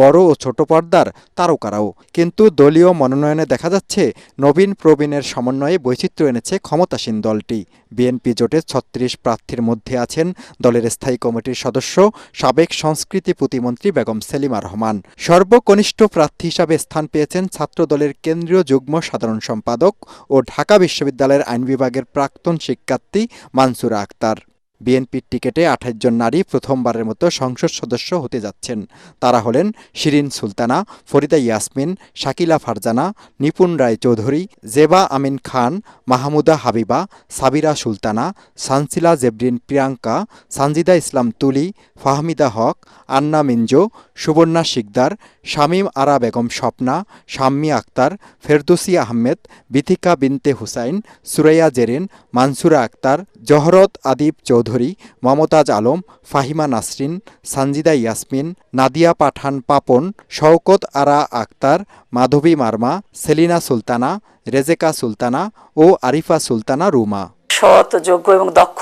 বড় ও ছোট পর্দার তারকারাও। কিন্তু দলীয় মনোনয়নে দেখা যাচ্ছে নবীন প্রবীণের সমন্বয়ে বৈচিত্র্য এনেছে ক্ষমতাসীন দলটি। বিএনপি জোটের 36 প্রার্থীর মধ্যে আছেন দলের স্থায়ী কমিটির সদস্য, সাবেক সংস্কৃতি প্রতিমন্ত্রী বেগম সেলিমা রহমান। সর্বকনিষ্ঠ প্রার্থী হিসাবে স্থান পেয়েছেন ছাত্র দলের কেন্দ্রীয় যুগ্ম সাধারণ সম্পাদক ও ঢাকা বিশ্ববিদ্যালয়ের আইন বিভাগের প্রাক্তন শিক্ষার্থী মানসুরা আক্তার। বিএনপির টিকেটে 28 জন নারী প্রথমবারের মতো সংসদ সদস্য হতে যাচ্ছেন। তারা হলেন শিরিন সুলতানা, ফরিদা ইয়াসমিন, শাকিলা ফারজানা, নিপুণ রায় চৌধুরী, জেবা আমিন খান, মাহমুদা হাবিবা, সাবিরা সুলতানা, সানসিলা জেবরিন প্রিয়াঙ্কা, সানজিদা ইসলাম তুলি, ফাহমিদা হক, আন্না মিঞ্জো, সুবর্ণা শিকদার, শামীম আরা বেগম স্বপ্না, শাম্মী আক্তার, ফেরদৌসী আহমেদ, বিথিকা বিনতে হুসাইন, সুরাইয়া জেরিন, মানসুরা আক্তার, জহরত আদিব চৌধুরী, মমতাজ আলম, ফাহিমা নাসরিন, সানজিদা ইয়াসমিন, নাদিয়া পাঠান পাপন, শওকত আরা আক্তার, মাধবী মার্মা, সেলিনা সুলতানা, রেজেকা সুলতানা ও আরিফা সুলতানা রুমা। সৎ, যোগ্য এবং দক্ষ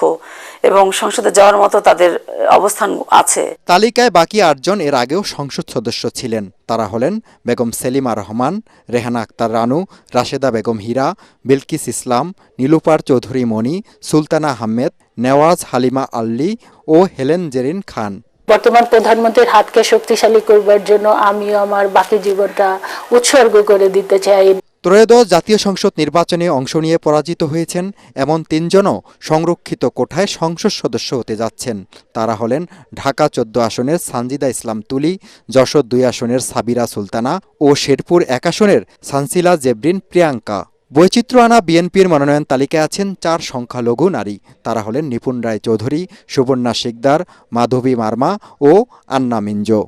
এবং সংসদে যাওয়ার মতো তাদের অবস্থান আছে। তালিকায় বাকি 8 জন এর আগেও সংসদ সদস্য ছিলেন। তারা হলেন বেগম সেলিমা রহমান, রেহানা আক্তার রানু, রাশেদা বেগম হীরা, বিলকিস ইসলাম, নীলুপার চৌধুরী মণি, সুলতানা আহমেদ, নেওয়াজ হালিমা আল্লি ও হেলেন জেরিন খান। বর্তমান প্রধানমন্ত্রীর হাতকে শক্তিশালী করবার জন্য আমিও আমার বাকি জীবনটা উৎসর্গ করে দিতে চাই। ত্রয়োদশ জাতীয় সংসদ নির্বাচনে অংশ নিয়ে পরাজিত হয়েছেন এমন 3 জনও সংরক্ষিত কোঠায় সংসদ সদস্য হতে যাচ্ছেন। তারা হলেন ঢাকা 14 আসনের সানজিদা ইসলাম তুলি, যশোর 2 আসনের সাবিরা সুলতানা ও শেরপুর 1 আসনের সানসিলা জেবরিন প্রিয়াঙ্কা। বৈচিত্র্য আনা বিএনপির মনোনয়ন তালিকায় আছেন 4 সংখ্যালঘু নারী। তারা হলেন নিপুণ রায় চৌধুরী, সুবর্ণা শিকদার, মাধবী মার্মা ও আন্না মিঞ্জো।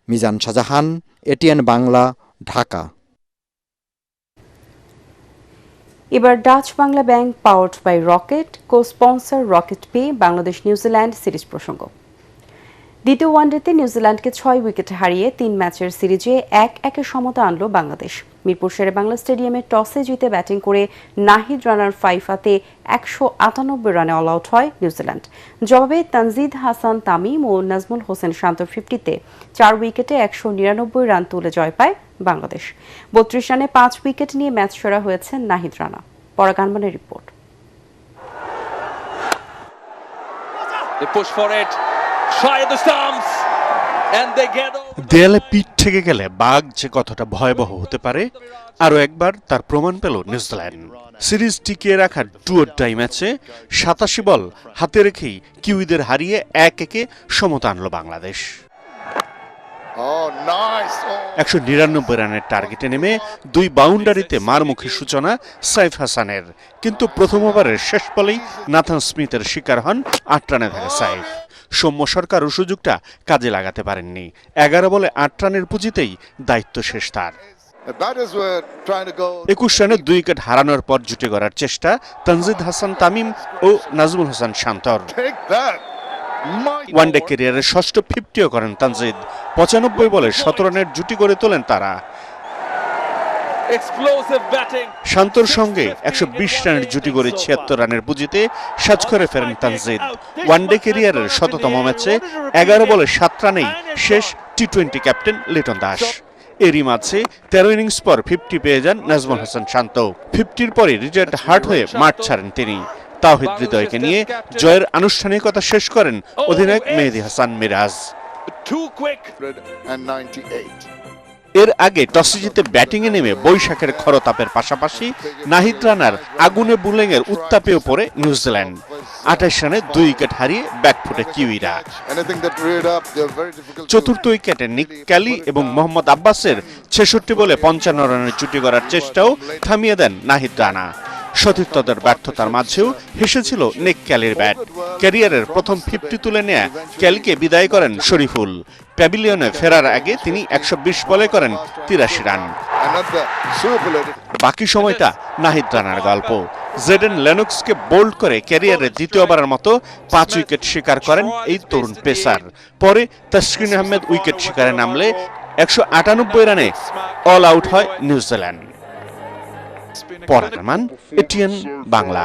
মিজান শাহজাহান, এটিএন বাংলা, ঢাকা। এবার Dutch Bangla bank powered by Rocket, co sponsor Rocket pay, Bangladesh New Zealand series প্রসঙ্গ। দ্বিতীয় ওয়ানডেতে নিউজিল্যান্ডকে 6 উইকেটে হারিয়ে 3 ম্যাচের সিরিজে 1-1 সমতা আনল বাংলাদেশ। মিরপুর শেরেবাংলা স্টেডিয়ামে টসে জিতে ব্যাটিং করে নাহিদ রানার ফাইফাতে 198 রানে অল আউট হয় নিউজিল্যান্ড। জবাবে তানজিদ হাসান তামিম ও নাজমুল হোসেন শান্তর 50-তে 4 উইকেটে 199 রান তুলে জয় পায় বাংলাদেশ। 32 রানে 5 উইকেট নিয়ে ম্যাচ সেরা হয়েছেন নাহিদ রানা। পরাগানমানের রিপোর্ট। দেয়ালে পিঠ থেকে গেলে বাঘ যে কতটা ভয়াবহ হতে পারে আরও একবার তার প্রমাণ পেল নিউজিল্যান্ড। সিরিজ টিকিয়ে রাখার ডু অর ডাই ম্যাচে 87 বল হাতে রেখেই কিউইদের হারিয়ে 1-1 সমতা আনল বাংলাদেশ। 199 রানের টার্গেটে নেমে 2 বাউন্ডারিতে মারমুখী সূচনা সাইফ হাসানের, কিন্তু প্রথম ওভারের শেষ বলেই নাথান স্মিথের শিকার হন 8 রানে ধরে সাইফ। সৌম্য সরকার ও সুযোগটা কাজে লাগাতে পারেননি। 11 বলে 8 রানের পুঁজিতেই দায়িত্ব শেষ তার। 21 রানে 2 উইকেট হারানোর পর জুটি গড়ার চেষ্টা তানজিদ হাসান তামিম ও নাজমুল হোসেন শান্তর। ওয়ানডে ক্যারিয়ারের ষষ্ঠ 50ও করেন তানজিদ। 95 বলে 17 রানের জুটি গড়ে তোলেন তারা। শান্তর সঙ্গে 120 রানের জুটি গড়ে 76 রানের পুঁজিতে সাজ করে ফেরেন তানজিদ। ওয়ানডে ক্যারিয়ারের 100তম ম্যাচে 11 বলে 7 রানেই শেষ টি20 ক্যাপ্টেন লিটন দাস। এরই মাঝে 13 ইনিংস পর 50 পেয়ে যান নাজমুল হোসেন শান্ত। 50-র পরে রিটায়ার্ড হার্ট হয়ে মাঠ ছাড়েন তিনি। তাওহিদ হৃদয়কে নিয়ে জয়ের আনুষ্ঠানিকতা শেষ করেন অধিনায়ক মেহেদী হাসান মিরাজ। এর আগে টসে জিতে ব্যাটিংয়ে নেমে বৈশাখের খরতাপের পাশাপাশি নাহিদ রানার আগুনে বুলেংয়ের উত্তাপেও পড়ে নিউজিল্যান্ড। 28 রানে 2 উইকেট হারিয়ে ব্যাকফুটে কিউইরা। চতুর্থ উইকেটে নিক ক্যালি এবং মোহাম্মদ আব্বাসের 66 বলে 55 রানের জুটি গড়ার চেষ্টাও থামিয়ে দেন নাহিদ রানা। সতীর্থদের ব্যর্থতার মাঝেও হেসেছিল নিক ক্যালির ব্যাট। ক্যারিয়ারের প্রথম 50 তুলে নেয়া ক্যালিকে বিদায় করেন শরীফুল। প্যাভিলিয়নে ফেরার আগে তিনি 120 বলে করেন 83 রান। বাকি সময়টা নাহিদ রানার গল্প। জেডেন লেনক্সকে বোল্ড করে ক্যারিয়ারে দ্বিতীয়বারের মতো 5 উইকেট শিকার করেন এই তরুণ পেসার। পরে তাসকিন আহমেদ উইকেট শিকারে নামলে 198 রানে অল আউট হয় নিউজিল্যান্ড। পরাগানমান, এটিএন বাংলা।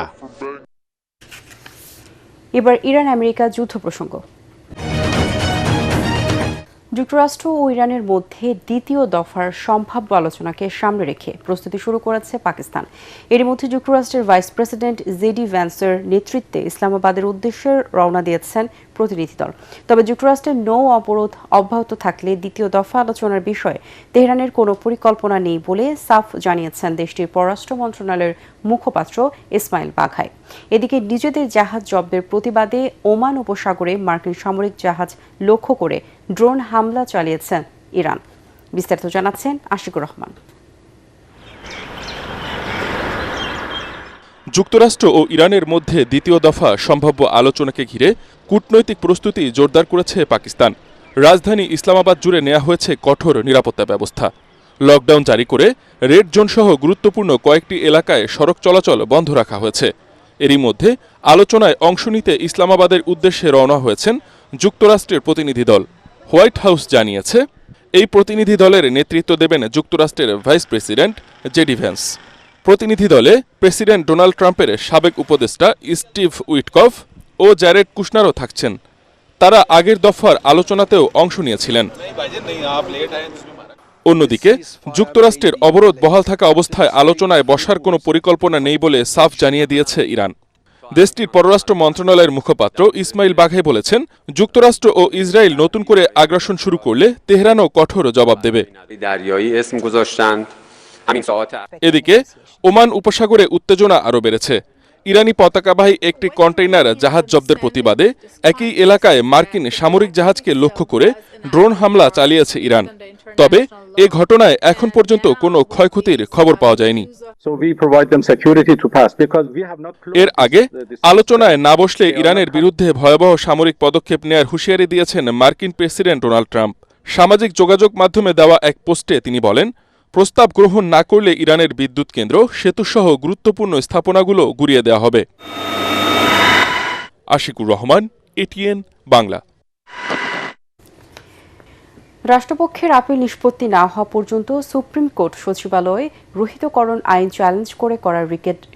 এবার ইরান আমেরিকা যুদ্ধ প্রসঙ্গ। যুক্তরাষ্ট্র ও ইরানের মধ্যে দ্বিতীয় দফার সম্ভাব্য আলোচনাকে সামনে রেখে প্রস্তুতি শুরু করেছে পাকিস্তান। এর মধ্যে যুক্তরাষ্ট্রের ভাইস প্রেসিডেন্ট জেডি ভ্যান্সের নেতৃত্বে ইসলামাবাদের উদ্দেশ্যে রওনা দিয়েছেন প্রতিনিধি দল। তবে যুক্তরাষ্ট্রের নৌ অবরোধ অব্যাহত থাকলে দ্বিতীয় দফা আলোচনার বিষয়ে তেহরানের কোনো পরিকল্পনা নেই বলে সাফ জানিয়েছেন দেশটির পররাষ্ট্র মন্ত্রণালয়ের মুখপাত্র ইসমাইল বাঘাই। এদিকে নিজেদের জাহাজ জব্দের প্রতিবাদে ওমান উপসাগরে মার্কিন সামরিক জাহাজ লক্ষ্য করে ড্রোন হামলা চালিয়েছেন ইরান। বিস্তারিত জানাচ্ছেন আশিকুর রহমান। যুক্তরাষ্ট্র ও ইরানের মধ্যে দ্বিতীয় দফা সম্ভাব্য আলোচনাকে ঘিরে কূটনৈতিক প্রস্তুতি জোরদার করেছে পাকিস্তান। রাজধানী ইসলামাবাদ জুড়ে নেওয়া হয়েছে কঠোর নিরাপত্তা ব্যবস্থা। লকডাউন জারি করে রেড জোন সহ গুরুত্বপূর্ণ কয়েকটি এলাকায় সড়ক চলাচল বন্ধ রাখা হয়েছে। এরই মধ্যে আলোচনায় অংশ নিতে ইসলামাবাদের উদ্দেশ্যে রওনা হয়েছেন যুক্তরাষ্ট্রের প্রতিনিধি দল। হোয়াইট হাউস জানিয়েছে, এই প্রতিনিধি দলের নেতৃত্ব দেবেন যুক্তরাষ্ট্রের ভাইস প্রেসিডেন্ট জেডি ভ্যান্স। প্রতিনিধি দলে প্রেসিডেন্ট ডোনাল্ড ট্রাম্পের সাবেক উপদেষ্টা স্টিভ উইটকফ ও জ্যারেড কুশনারও থাকছেন। তারা আগের দফার আলোচনাতেও অংশ নিয়েছিলেন। অন্যদিকে যুক্তরাষ্ট্রের অবরোধ বহাল থাকা অবস্থায় আলোচনায় বসার কোনো পরিকল্পনা নেই বলে সাফ জানিয়ে দিয়েছে ইরান। দেশটির পররাষ্ট্র মন্ত্রণালয়ের মুখপাত্র ইসমাইল বাঘাই বলেছেন, যুক্তরাষ্ট্র ও ইসরায়েল নতুন করে আগ্রাসন শুরু করলে তেহরানও কঠোর জবাব দেবে। এদিকে ওমান উপসাগরে উত্তেজনা আরও বেড়েছে। ইরানি পতাকাবাহী একটি কন্টেইনার জাহাজ জব্দের প্রতিবাদে একই এলাকায় মার্কিন সামরিক জাহাজকে লক্ষ্য করে ড্রোন হামলা চালিয়েছে ইরান। তবে এ ঘটনায় এখন পর্যন্ত কোনো ক্ষয়ক্ষতির খবর পাওয়া যায়নি। এর আগে আলোচনায় না বসলে ইরানের বিরুদ্ধে ভয়াবহ সামরিক পদক্ষেপ নেয়ার হুঁশিয়ারি দিয়েছেন মার্কিন প্রেসিডেন্ট ডোনাল্ড ট্রাম্প। সামাজিক যোগাযোগ মাধ্যমে দেওয়া এক পোস্টে তিনি বলেন, প্রস্তাব গ্রহণ না করলে ইরানের বিদ্যুৎ কেন্দ্র, সেতুসহ গুরুত্বপূর্ণ স্থাপনাগুলো গুঁড়িয়ে দেওয়া হবে। আশিকুর রহমান, এটিএন বাংলা। রাষ্ট্রপক্ষের আপিল নিষ্পত্তি না হওয়া পর্যন্ত সুপ্রিম কোর্ট সচিবালয়ে রহিতকরণ আইন চ্যালেঞ্জ করে করা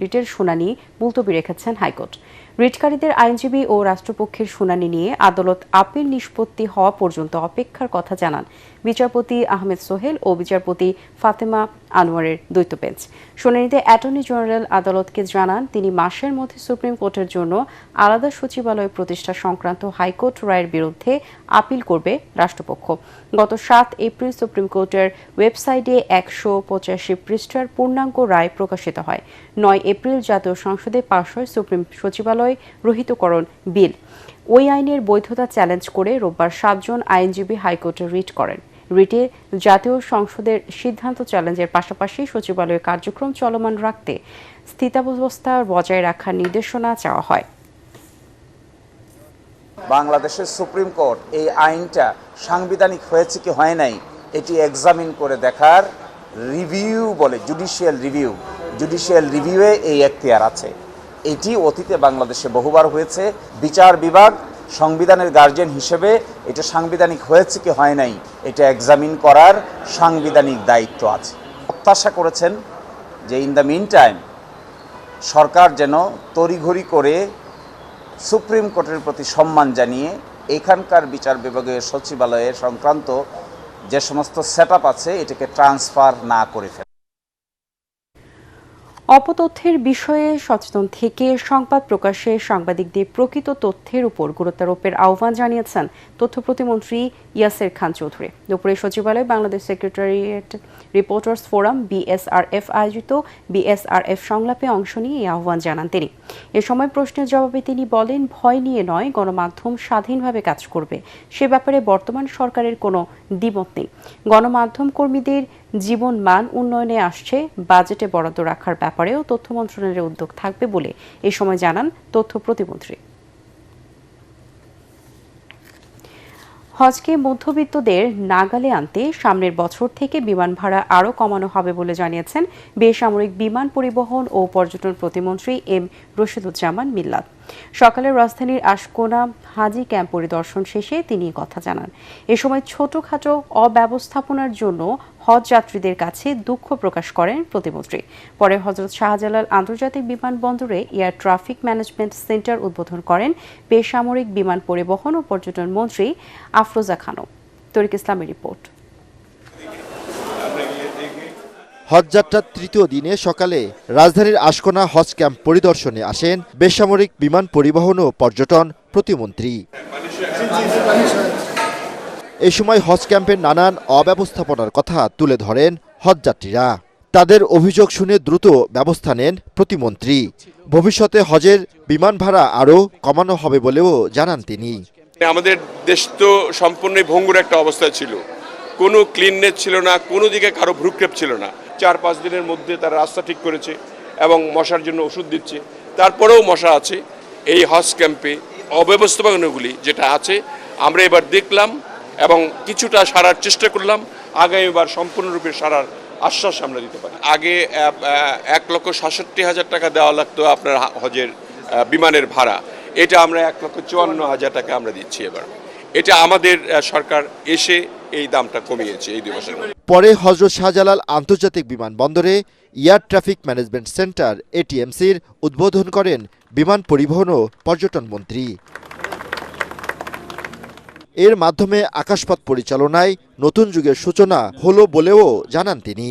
রিটের শুনানি মুলতবি রেখেছেন হাইকোর্ট। রিটকারীদের আইনজীবী ও রাষ্ট্রপক্ষের শুনানি নিয়ে আদালত আপিল নিষ্পত্তি হওয়া পর্যন্ত অপেক্ষার কথা জানান বিচারপতি আহমেদ সোহেল ও বিচারপতি ফাতেমা আনোয়ারের দ্বৈত বেঞ্চ। শুনানিতে অ্যাটর্নি জেনারেল আদালতকে জানান তিনি মাসের মধ্যে সুপ্রিম কোর্টের জন্য আলাদা সচিবালয় প্রতিষ্ঠা সংক্রান্ত হাইকোর্ট রায়ের বিরুদ্ধে আপিল করবে রাষ্ট্রপক্ষ। গত 7 এপ্রিল সুপ্রিম কোর্টের ওয়েবসাইটে 185 পৃষ্ঠার পূর্ণাঙ্গ রায় প্রকাশিত হয়। 9 এপ্রিল জাতীয় সংসদে পাশ হয় সুপ্রিম সচিবালয় রহিতকরণ বিল। ওই আইনের বৈধতা চ্যালেঞ্জ করে রোববার 7 জন আইনজীবী হাইকোর্টে রিট করেন। রিটে জাতীয় সংসদের সিদ্ধান্ত চ্যালেঞ্জের পাশাপাশি সচিবালয়ের কার্যক্রম চলমান রাখতে স্থিতাবস্থা বজায় রাখার নির্দেশনা চাওয়া হয়। বাংলাদেশের সুপ্রিম কোর্ট এই আইনটা সাংবিধানিক হয়েছে কি হয় নাই এটি এক্সামিন করে দেখার রিভিউ বলে, জুডিশিয়াল রিভিউয়ে এই এখতিয়ার আছে। এটি অতীতে বাংলাদেশে বহুবার হয়েছে। বিচার বিভাগ সংবিধানের গার্জিয়ান হিসেবে এটা সাংবিধানিক হয়েছে কি হয় নাই এটা এক্সামিন করার সাংবিধানিক দায়িত্ব আছে। প্রত্যাশা করেছেন যে ইন দ্য মিন টাইম সরকার যেন তড়িঘড়ি করে সুপ্রিম কোর্টের প্রতি সম্মান জানিয়ে এখানকার বিচার বিভাগীয় সচিবালয়ের সংক্রান্ত যে সমস্ত সেটআপ আছে এটাকে ট্রান্সফার না করে ফেলে। অপতথ্যের বিষয়ে সচেতন থেকে সংবাদ প্রকাশে সাংবাদিকদের প্রকৃত তথ্যের উপর গুরুত্বারোপের আহ্বান জানিয়েছেন তথ্য প্রতিমন্ত্রী ইয়াসের খান চৌধুরী। দুপুরে সচিবালয়ে Bangladesh secretariat reporters forum BSRF আয়োজিত BSRF সংলাপে অংশ নিয়ে এই আহ্বান জানান তিনি। এ সময় প্রশ্নের জবাবে তিনি বলেন, ভয় নিয়ে নয়, গণমাধ্যম স্বাধীনভাবে কাজ করবে সে ব্যাপারে বর্তমান সরকারের কোনো দ্বিমত নেই। গণমাধ্যম কর্মীদের জীবন মান উন্নয়নে আসছে বাজেটে বরাদ্দ রাখার ব্যাপারেও তথ্য মন্ত্রণালয়ের উদ্যোগ থাকবে বলে এ সময় জানান তথ্য প্রতিমন্ত্রী। হজকে মধ্যবিত্তদের নাগালে আনতে সামনের বছর থেকে বিমান ভাড়া আরও কমানো হবে বলে জানিয়েছেন বেসামরিক বিমান পরিবহন ও পর্যটন প্রতিমন্ত্রী M রশিদুজ্জামান মিল্লাত। সকালে রাজধানীর আশকোনা হাজি ক্যাম্প পরিদর্শন শেষে তিনি কথা জানান। এ সময় ছোটখাটো অব্যবস্থাপনার জন্য হজ যাত্রীদের কাছে দুঃখ প্রকাশ করেন প্রতিমন্ত্রী। পরে হযরত শাহজালাল আন্তর্জাতিক বিমানবন্দরে এয়ার ট্রাফিক ম্যানেজমেন্ট সেন্টার উদ্বোধন করেন বেসামরিক বিমান পরিবহন ও পর্যটন মন্ত্রী আফরোজা খানম। তরিক ইসলামের রিপোর্ট। হজযাত্রার তৃতীয় দিনে সকালে রাজধানীর আশকোনা হজ ক্যাম্প পরিদর্শনে আসেন বেসামরিক বিমান পরিবহন ও পর্যটন প্রতিমন্ত্রী। এ সময় হজ ক্যাম্পের নানান অব্যবস্থাপনার কথা তুলে ধরেন হজযাত্রীরা। তাদের অভিযোগ শুনে দ্রুত ব্যবস্থা নেন প্রতিমন্ত্রী। ভবিষ্যতে হজের বিমান ভাড়া আরও কমানো হবে বলেও জানান তিনি। আমাদের দেশ তো সম্পূর্ণ ভঙ্গুর একটা অবস্থা ছিল, কোনো ক্লিননেস ছিল না, কোনো দিকে কারো ভ্রুক্ষেপ ছিল না। 4-5 দিনের মধ্যে তারা রাস্তা ঠিক করেছে এবং মশার জন্য ওষুধ দিচ্ছে, তারপরেও মশা আছে। এই হজ ক্যাম্পে অব্যবস্থাপনাগুলি যেটা আছে আমরা এবার দেখলাম এবং কিছুটা সারার চেষ্টা করলাম। আগামীবার সম্পূর্ণরূপে সারার আশ্বাস আমরা দিতে পারি। আগে 1,67,000 টাকা দেওয়া লাগতো আপনার হজের বিমানের ভাড়া, এটা আমরা 1,54,000 টাকা আমরা দিচ্ছি এবার। এটা আমাদের সরকার এসে এই দামটা কমিয়েছে এই 2 বছরের মধ্যে। পরে হযরত শাহজালাল আন্তর্জাতিক বিমানবন্দরে এয়ার ট্রাফিক ম্যানেজমেন্ট সেন্টার ATMCর উদ্বোধন করেন বিমান পরিবহন ও পর্যটন মন্ত্রী। এর মাধ্যমে আকাশপথ পরিচালনায় নতুন যুগের সূচনা হলো বলেও জানান তিনি।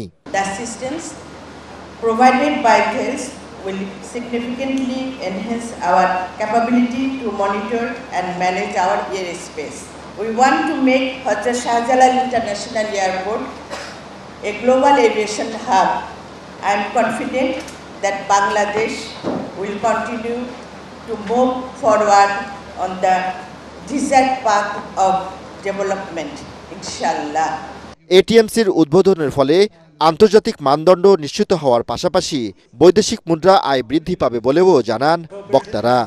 will significantly enhance our capability to monitor and manage our airspace. We want to make Hazrat Shahjalal International Airport a global aviation hub. I am confident that Bangladesh will continue to move forward on the desired path of development, inshallah. এটিএমসির উদ্বোধনের ফলে আন্তর্জাতিক মানদণ্ড নিশ্চিত হওয়ার পাশাপাশি বৈদেশিক মুদ্রা আয় বৃদ্ধি পাবে বলেও জানান বক্তারা।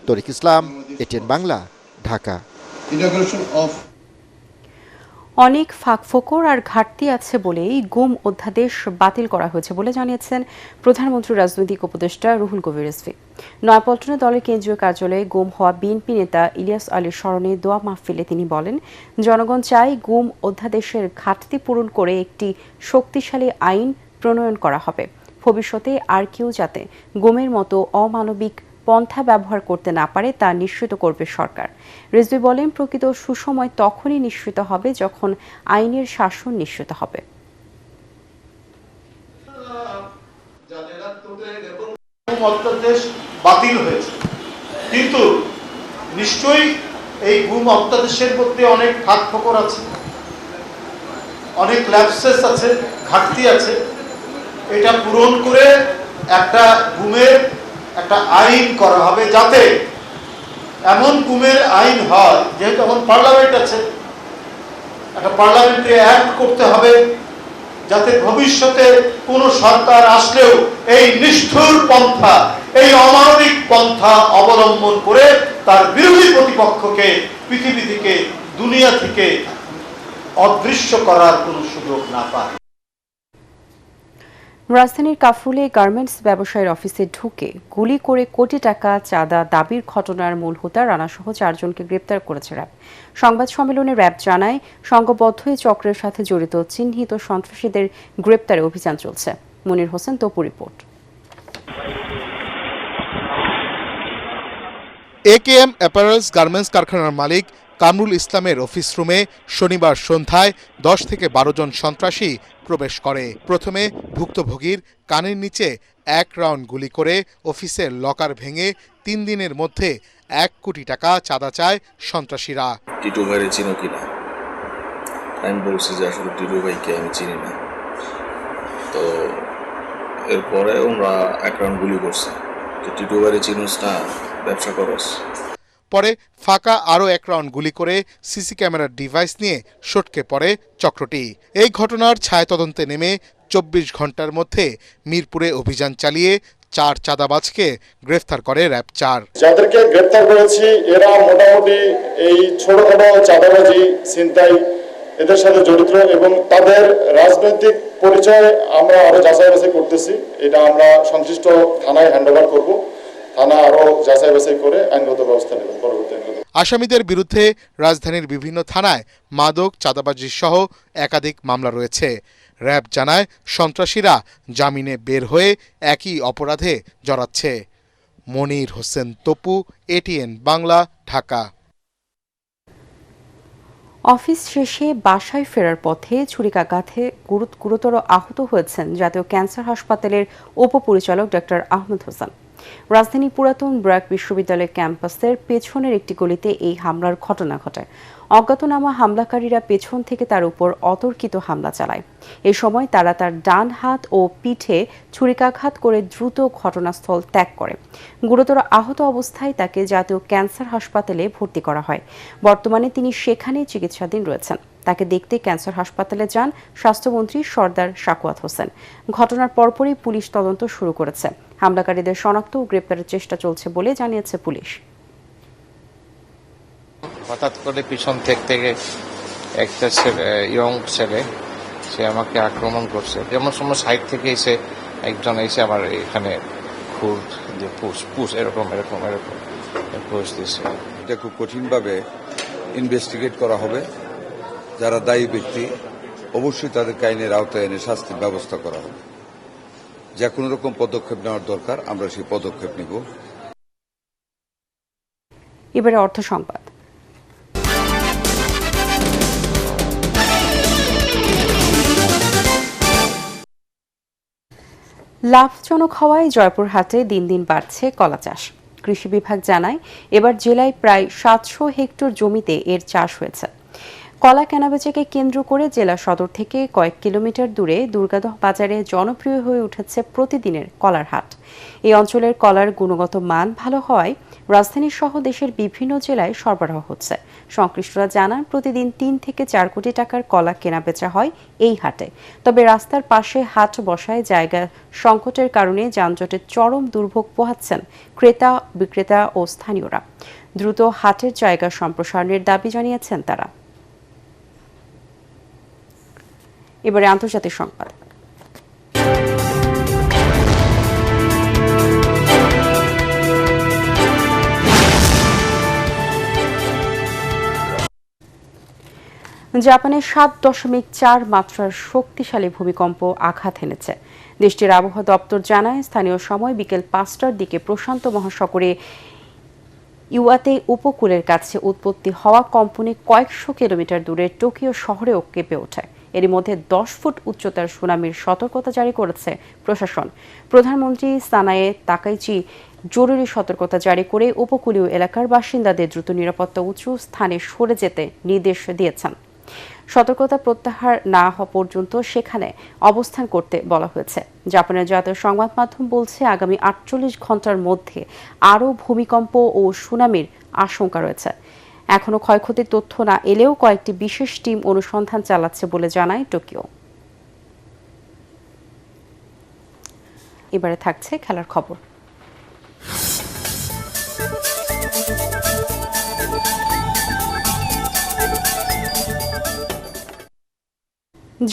তরিক ইসলাম, এটিএন বাংলা, ঢাকা। অনেক ফাঁকফোকর আর ঘাটতি আছে বলেই গুম অধ্যাদেশ বাতিল করা হয়েছে বলে জানিয়েছেন প্রধানমন্ত্রীর রাজনৈতিক উপদেষ্টা রুহুল কবির রিজভী। নয়াপল্টনে দলের কেন্দ্রীয় কার্যালয়ে গুম হওয়া বিএনপি নেতা ইলিয়াস আলীর স্মরণে দোয়া মাহফিলে তিনি বলেন, জনগণ চায় গুম অধ্যাদেশের ঘাটতি পূরণ করে একটি শক্তিশালী আইন প্রণয়ন করা হবে। ভবিষ্যতে আর কেউ যাতে গুমের মতো অমানবিক পন্থা ব্যবহার করতে না পারে তা নিশ্চিত করবে সরকার। রিজভী বলেন, প্রকৃত সুসময় তখনই নিশ্চিত হবে যখন আইনের শাসন নিশ্চিত হবে। অধ্যাদেশ বাতিল হয়েছে, কিন্তু নিশ্চয়ই এই গুম অধ্যাদেশের মধ্যে অনেক ফাঁকফোকর আছে, অনেক ল্যাপসেস আছে, ঘাটতি আছে। এটা পূরণ করে একটা গুমের একটা আইন করা হবে, যাতে এমন গুমের আইন হয়, যেহেতু এখন পার্লামেন্ট আছে, একটা পার্লামেন্টে অ্যাক্ট করতে হবে, যাতে ভবিষ্যতে কোন সরকার আসলেও এই নিষ্ঠুর পন্থা, এই অমানবিক পন্থা অবলম্বন করে তার বিরোধী প্রতিপক্ষকে পৃথিবী থেকে, দুনিয়া থেকে অদৃশ্য করার কোনো সুযোগ না পায়। রাজধানীর কাফরুলে গার্মেন্টস ব্যবসায়ীর অফিসে ঢুকে গুলি করে কোটি টাকা চাঁদা দাবির ঘটনার মূল হোতা রানাসহ 4 জনকে গ্রেপ্তার করেছে র্যাব। সংবাদ সম্মেলনে র্যাব জানায়, সংঘবদ্ধ এই চক্রের সাথে জড়িত চিহ্নিত সন্ত্রাসীদের গ্রেপ্তারে অভিযান চলছে। Monir Hossain Topu report. AKM apparels garments কারখানার মালিক কামরুল ইসলামের অফিস রুমে শনিবার সন্ধ্যায় 10 থেকে 12 জন সন্ত্রাসী প্রবেশ করে। প্রথমে ভুক্তভোগীর কানের নিচে 1 রাউন্ড গুলি করে অফিসের লকার ভেঙে 3 দিনের মধ্যে 1 কোটি টাকা চাঁদা চায় সন্ত্রাসীরা। টিটু ভাইরে চিনো কিনা? আমি বলছি যে আসলে টিটু ভাইকে আমি চিনি না। তো এরপরে ওরা 1 রাউন্ড গুলি করছে যে টিটু ভাইরে চিনোস না, ব্যবসা করস। পরে ফাঁকা আরও 1 রাউন্ড গুলি করে সিসি ক্যামেরার ডিভাইস নিয়ে সটকে পড়ে চক্রটি। এই ঘটনার ছায়া তদন্তে নেমে 24 ঘন্টার মধ্যে মিরপুরে অভিযান চালিয়ে 4 চাঁদাবাজকে গ্রেফতার করে র্যাব 4। যাদেরকে গ্রেফতার করেছি এরা মোটামুটি এই ছোটখাটো চাঁদাবাজি, ছিনতাই এদের সাথে জড়িত এবং তাদের রাজনৈতিক পরিচয় আমরা আরো যাচাই বাছাই করতেছি। এটা আমরা সংশ্লিষ্ট থানায় হ্যান্ডওভার করব। থানা আরো যাচাই বাছাই করে আইনগত ব্যবস্থা নেবে পরবর্তী। আসামিদের বিরুদ্ধে রাজধানীর বিভিন্ন থানায় মাদক, চাঁদাবাজি সহ একাধিক মামলা রয়েছে। র্যাব জানায়, সন্ত্রাসীরা জামিনে বের হয়ে একই অপরাধে জড়াচ্ছে। মনির হোসেন তপু, এটিএন বাংলা, ঢাকা। অফিস শেষে বাসায় ফেরার পথে ছুরিকাঘাতে গুরুতর আহত হয়েছেন জাতীয় ক্যান্সার হাসপাতালের উপপরিচালক ডক্টর আহমেদ হোসেন। রাজধানী পুরাতন ব্র্যাক বিশ্ববিদ্যালয় ক্যাম্পাসের পেছনের একটি গলিতে এই হামলার ঘটনা ঘটে। অজ্ঞাতনামা হামলাকারীরা পেছন থেকে তার উপর অতর্কিত হামলা চালায়। এ সময় তারা তার ডান হাত ও পিঠে ছুরিকাঘাত করে দ্রুত ঘটনাস্থল ত্যাগ করে। গুরুতর আহত অবস্থায় তাকে জাতীয় ক্যান্সার হাসপাতালে ভর্তি করা হয়। বর্তমানে তিনি সেখানেই চিকিৎসাধীন রয়েছেন। তাকে দেখতে ক্যান্সার হাসপাতালে যান স্বাস্থ্যমন্ত্রী সর্দার সাকুয়াত হোসেন। ঘটনার পরপরই পুলিশ তদন্ত শুরু করেছে। হামলাকারীদের শনাক্ত ও গ্রেপ্তারের চেষ্টা চলছে বলে জানিয়েছে পুলিশ। হঠাৎ করে পিছন থেকে একটা ইয়ং ছেলে সে আমাকে আক্রমণ করছে। যেমন সময় সাইড থেকে এসে একজন এসে আমার এখানে খুর যে পুষ এরকম পুষ দিচ্ছে। এটা খুব কঠিনভাবে ইনভেস্টিগেট করা হবে। যারা দায়ী ব্যক্তি অবশ্যই তাদেরকে আইনের আওতায় এনে শাস্তির ব্যবস্থা করা হবে। যে কোনো রকম পদক্ষেপ নেওয়ার দরকার, আমরা সেই পদক্ষেপ নেব। এবারে অর্থ সংবাদ। লাভজনক হওয়ায় জয়পুরহাটে দিন দিন বাড়ছে কলা চাষ। কৃষি বিভাগ জানায়, এবার জেলায় প্রায় 700 হেক্টর জমিতে এর চাষ হয়েছে। কলা কেনাবেচাকে কেন্দ্র করে জেলা সদর থেকে কয়েক কিলোমিটার দূরে দুর্গাদহ বাজারে জনপ্রিয় হয়ে উঠেছে প্রতিদিনের কলার হাট। এই অঞ্চলের কলার গুণগত মান ভালো হওয়ায় রাজধানী সহ দেশের বিভিন্ন জেলায় সরবরাহ হচ্ছে। সংশ্লিষ্টরা জানান, প্রতিদিন ৩ থেকে ৪ কোটি টাকার কলা কেনাবেচা হয় এই হাটে। তবে রাস্তার পাশে হাট বসায় জায়গা সংকটের কারণে যানজটের চরম দুর্ভোগ পোহাচ্ছেন ক্রেতা, বিক্রেতা ও স্থানীয়রা। দ্রুত হাটের জায়গা সম্প্রসারণের দাবি জানিয়েছেন তারা। এবারে আন্তর্জাতিক সংবাদ। জাপানে ৭.৪ মাত্রার শক্তিশালী ভূমিকম্প আঘাত এনেছে। দেশটির আবহাওয়া দপ্তর জানায়, স্থানীয় সময় বিকেল ৫টার দিকে প্রশান্ত মহাসাগরে ইওয়াতে উপকূলের কাছে উৎপত্তি হওয়া কম্পনে কয়েকশো কিলোমিটার দূরে টোকিও শহরেও কেঁপে ওঠে। এরই মধ্যে ১০ ফুট উচ্চতার সুনামির সতর্কতা জারি করেছে প্রশাসন। প্রধানমন্ত্রী সানায়ে তাকাইচি জরুরি সতর্কতা জারি করে উপকূলীয় এলাকার বাসিন্দাদের দ্রুত নিরাপত্তা উঁচু স্থানে সরে যেতে নির্দেশ দিয়েছেন। সতর্কতা প্রত্যাহার না হওয়া পর্যন্ত সেখানে অবস্থান করতে বলা হয়েছে। জাপানের জাতীয় সংবাদ মাধ্যম বলছে, আগামী ৪৮ ঘন্টার মধ্যে আরও ভূমিকম্প ও সুনামির আশঙ্কা রয়েছে। এখনো ক্ষয়ক্ষতির তথ্য না এলেও কয়েকটি বিশেষ টিম অনুসন্ধান চালাচ্ছে বলে জানায় টোকিও। এবারে থাকছে খেলার খবর।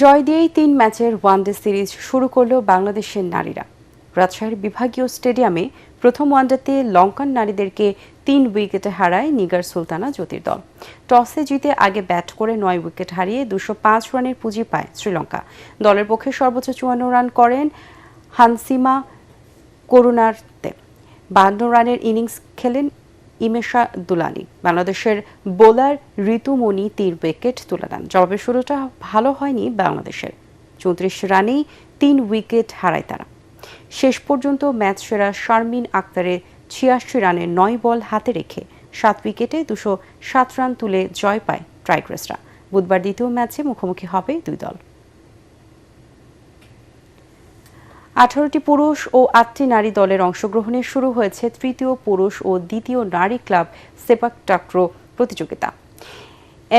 জয় দিয়েই ৩ ম্যাচের ওয়ানডে সিরিজ শুরু করল বাংলাদেশের নারীরা। রাজশাহীর বিভাগীয় স্টেডিয়ামে প্রথম ওয়ানডেতে লঙ্কান নারীদেরকে ৩ উইকেটে হারায় নিগার সুলতানা জ্যোতির দল। টসে জিতে আগে ব্যাট করে ৯ উইকেট হারিয়ে ২০৫ রানের পুঁজি পায় শ্রীলঙ্কা। দলের পক্ষে সর্বোচ্চ ৫৪ রান করেন হানসিমা করুণারতে। ৫২ রানের ইনিংস খেলেন ইমেশা দুলানি। বাংলাদেশের বোলার ঋতুমণি ৩ উইকেট তুলে নেন। জবাবের শুরুটা ভালো হয়নি বাংলাদেশের। ৩৪ রানেই ৩ উইকেট হারায় তারা। শেষ পর্যন্ত ম্যাচ সেরা শারমিন আক্তারের ৮৬ রানের ৯ বল হাতে রেখে ৭ উইকেটে ২০৭ রান তুলে জয় পায় টাইগ্রেসরা। বুধবার দ্বিতীয় ম্যাচে মুখোমুখি হবে দুই দল। ১৮টি পুরুষ ও ৮টি নারী দলের অংশগ্রহণে শুরু হয়েছে তৃতীয় পুরুষ ও দ্বিতীয় নারী ক্লাব সেপাক টাক্রো প্রতিযোগিতা।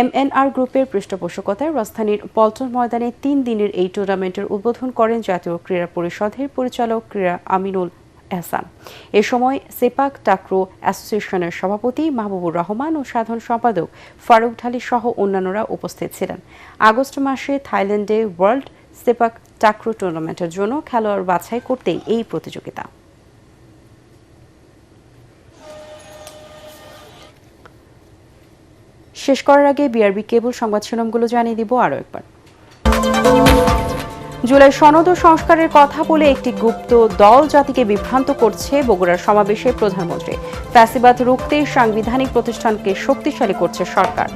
MNR গ্রুপের পৃষ্ঠপোষকতায় রাজধানীর পল্টন ময়দানে ৩ দিনের এই টুর্নামেন্টের উদ্বোধন করেন জাতীয় ক্রীড়া পরিষদের পরিচালক ক্রীড়া আমিনুল এহসান। এ সময় সেপাক টাক্রো অ্যাসোসিয়েশনের সভাপতি মাহবুবুর রহমান ও সাধারণ সম্পাদক ফারুক ঢালি সহ অন্যান্যরা উপস্থিত ছিলেন। আগস্ট মাসে থাইল্যান্ডে ওয়ার্ল্ড সেপাক টাক্রো টুর্নামেন্টের জন্য খেলোয়াড় বাছাই করতেই এই প্রতিযোগিতা। শেষ করার আগে বিআরবি কেবল সংবাদ শিরোনামগুলো জানিয়ে দিব আরও একবার। জুলাই সনদ ও সংস্কারের কথা বলে একটি গুপ্ত দল জাতিকে বিভ্রান্ত করছে, বগুড়ার সমাবেশে প্রধানমন্ত্রী। ফ্যাসিবাদ রুখতে সাংবিধানিক প্রতিষ্ঠানকে শক্তিশালী করছে সরকার।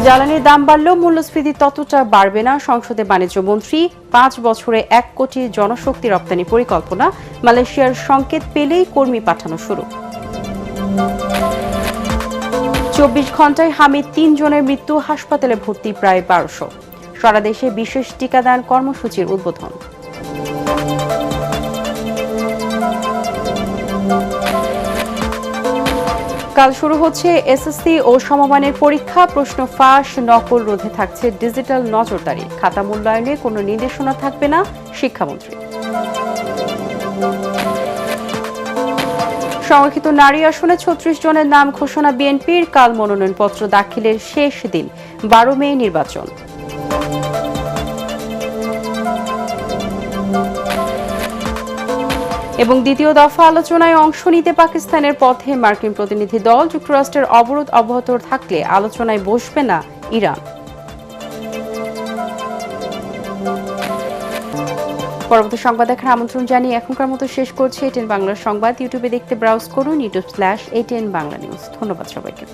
জ্বালানির দাম বাড়লেও মূল্যস্ফীতি ততটা বাড়বে না, সংসদে বাণিজ্য মন্ত্রী। ৫ বছরে ১ কোটি জনশক্তি রপ্তানি পরিকল্পনা। মালয়েশিয়ার সংকেত পেলেই কর্মী পাঠানো শুরু। ২৪ ঘন্টায় হামিদ ৩ জনের মৃত্যু, হাসপাতালে ভর্তি প্রায় ১২০০। সারা দেশে বিশেষ টিকাদান কর্মসূচির উদ্বোধন। কাল শুরু হচ্ছে এসএসসি ও সমমানের পরীক্ষা। প্রশ্ন ফাঁস, নকল রোধে থাকছে ডিজিটাল নজরদারি। খাতা মূল্যায়নে কোনো নির্দেশনা থাকবে না, শিক্ষামন্ত্রী। সংরক্ষিত নারী আসনে ৩৬ জনের নাম ঘোষণা বিএনপির। কাল মনোনয়নপত্র দাখিলের শেষ দিন, ১২ মে নির্বাচন। এবং দ্বিতীয় দফা আলোচনায় অংশ নিতে পাকিস্তানের পথে মার্কিন প্রতিনিধি দল। যুক্তরাষ্ট্রের অবরোধ অব্যাহত থাকলে আলোচনায় বসবে না ইরান। পরবর্তী সংবাদ দেখার আমন্ত্রণ জানিয়ে এখনকার মতো শেষ করছি ATN বাংলার সংবাদ। ইউটিউবে দেখতে ব্রাউজ করুন youtube/ATN বাংলা নিউজ। ধন্যবাদ সবাইকে।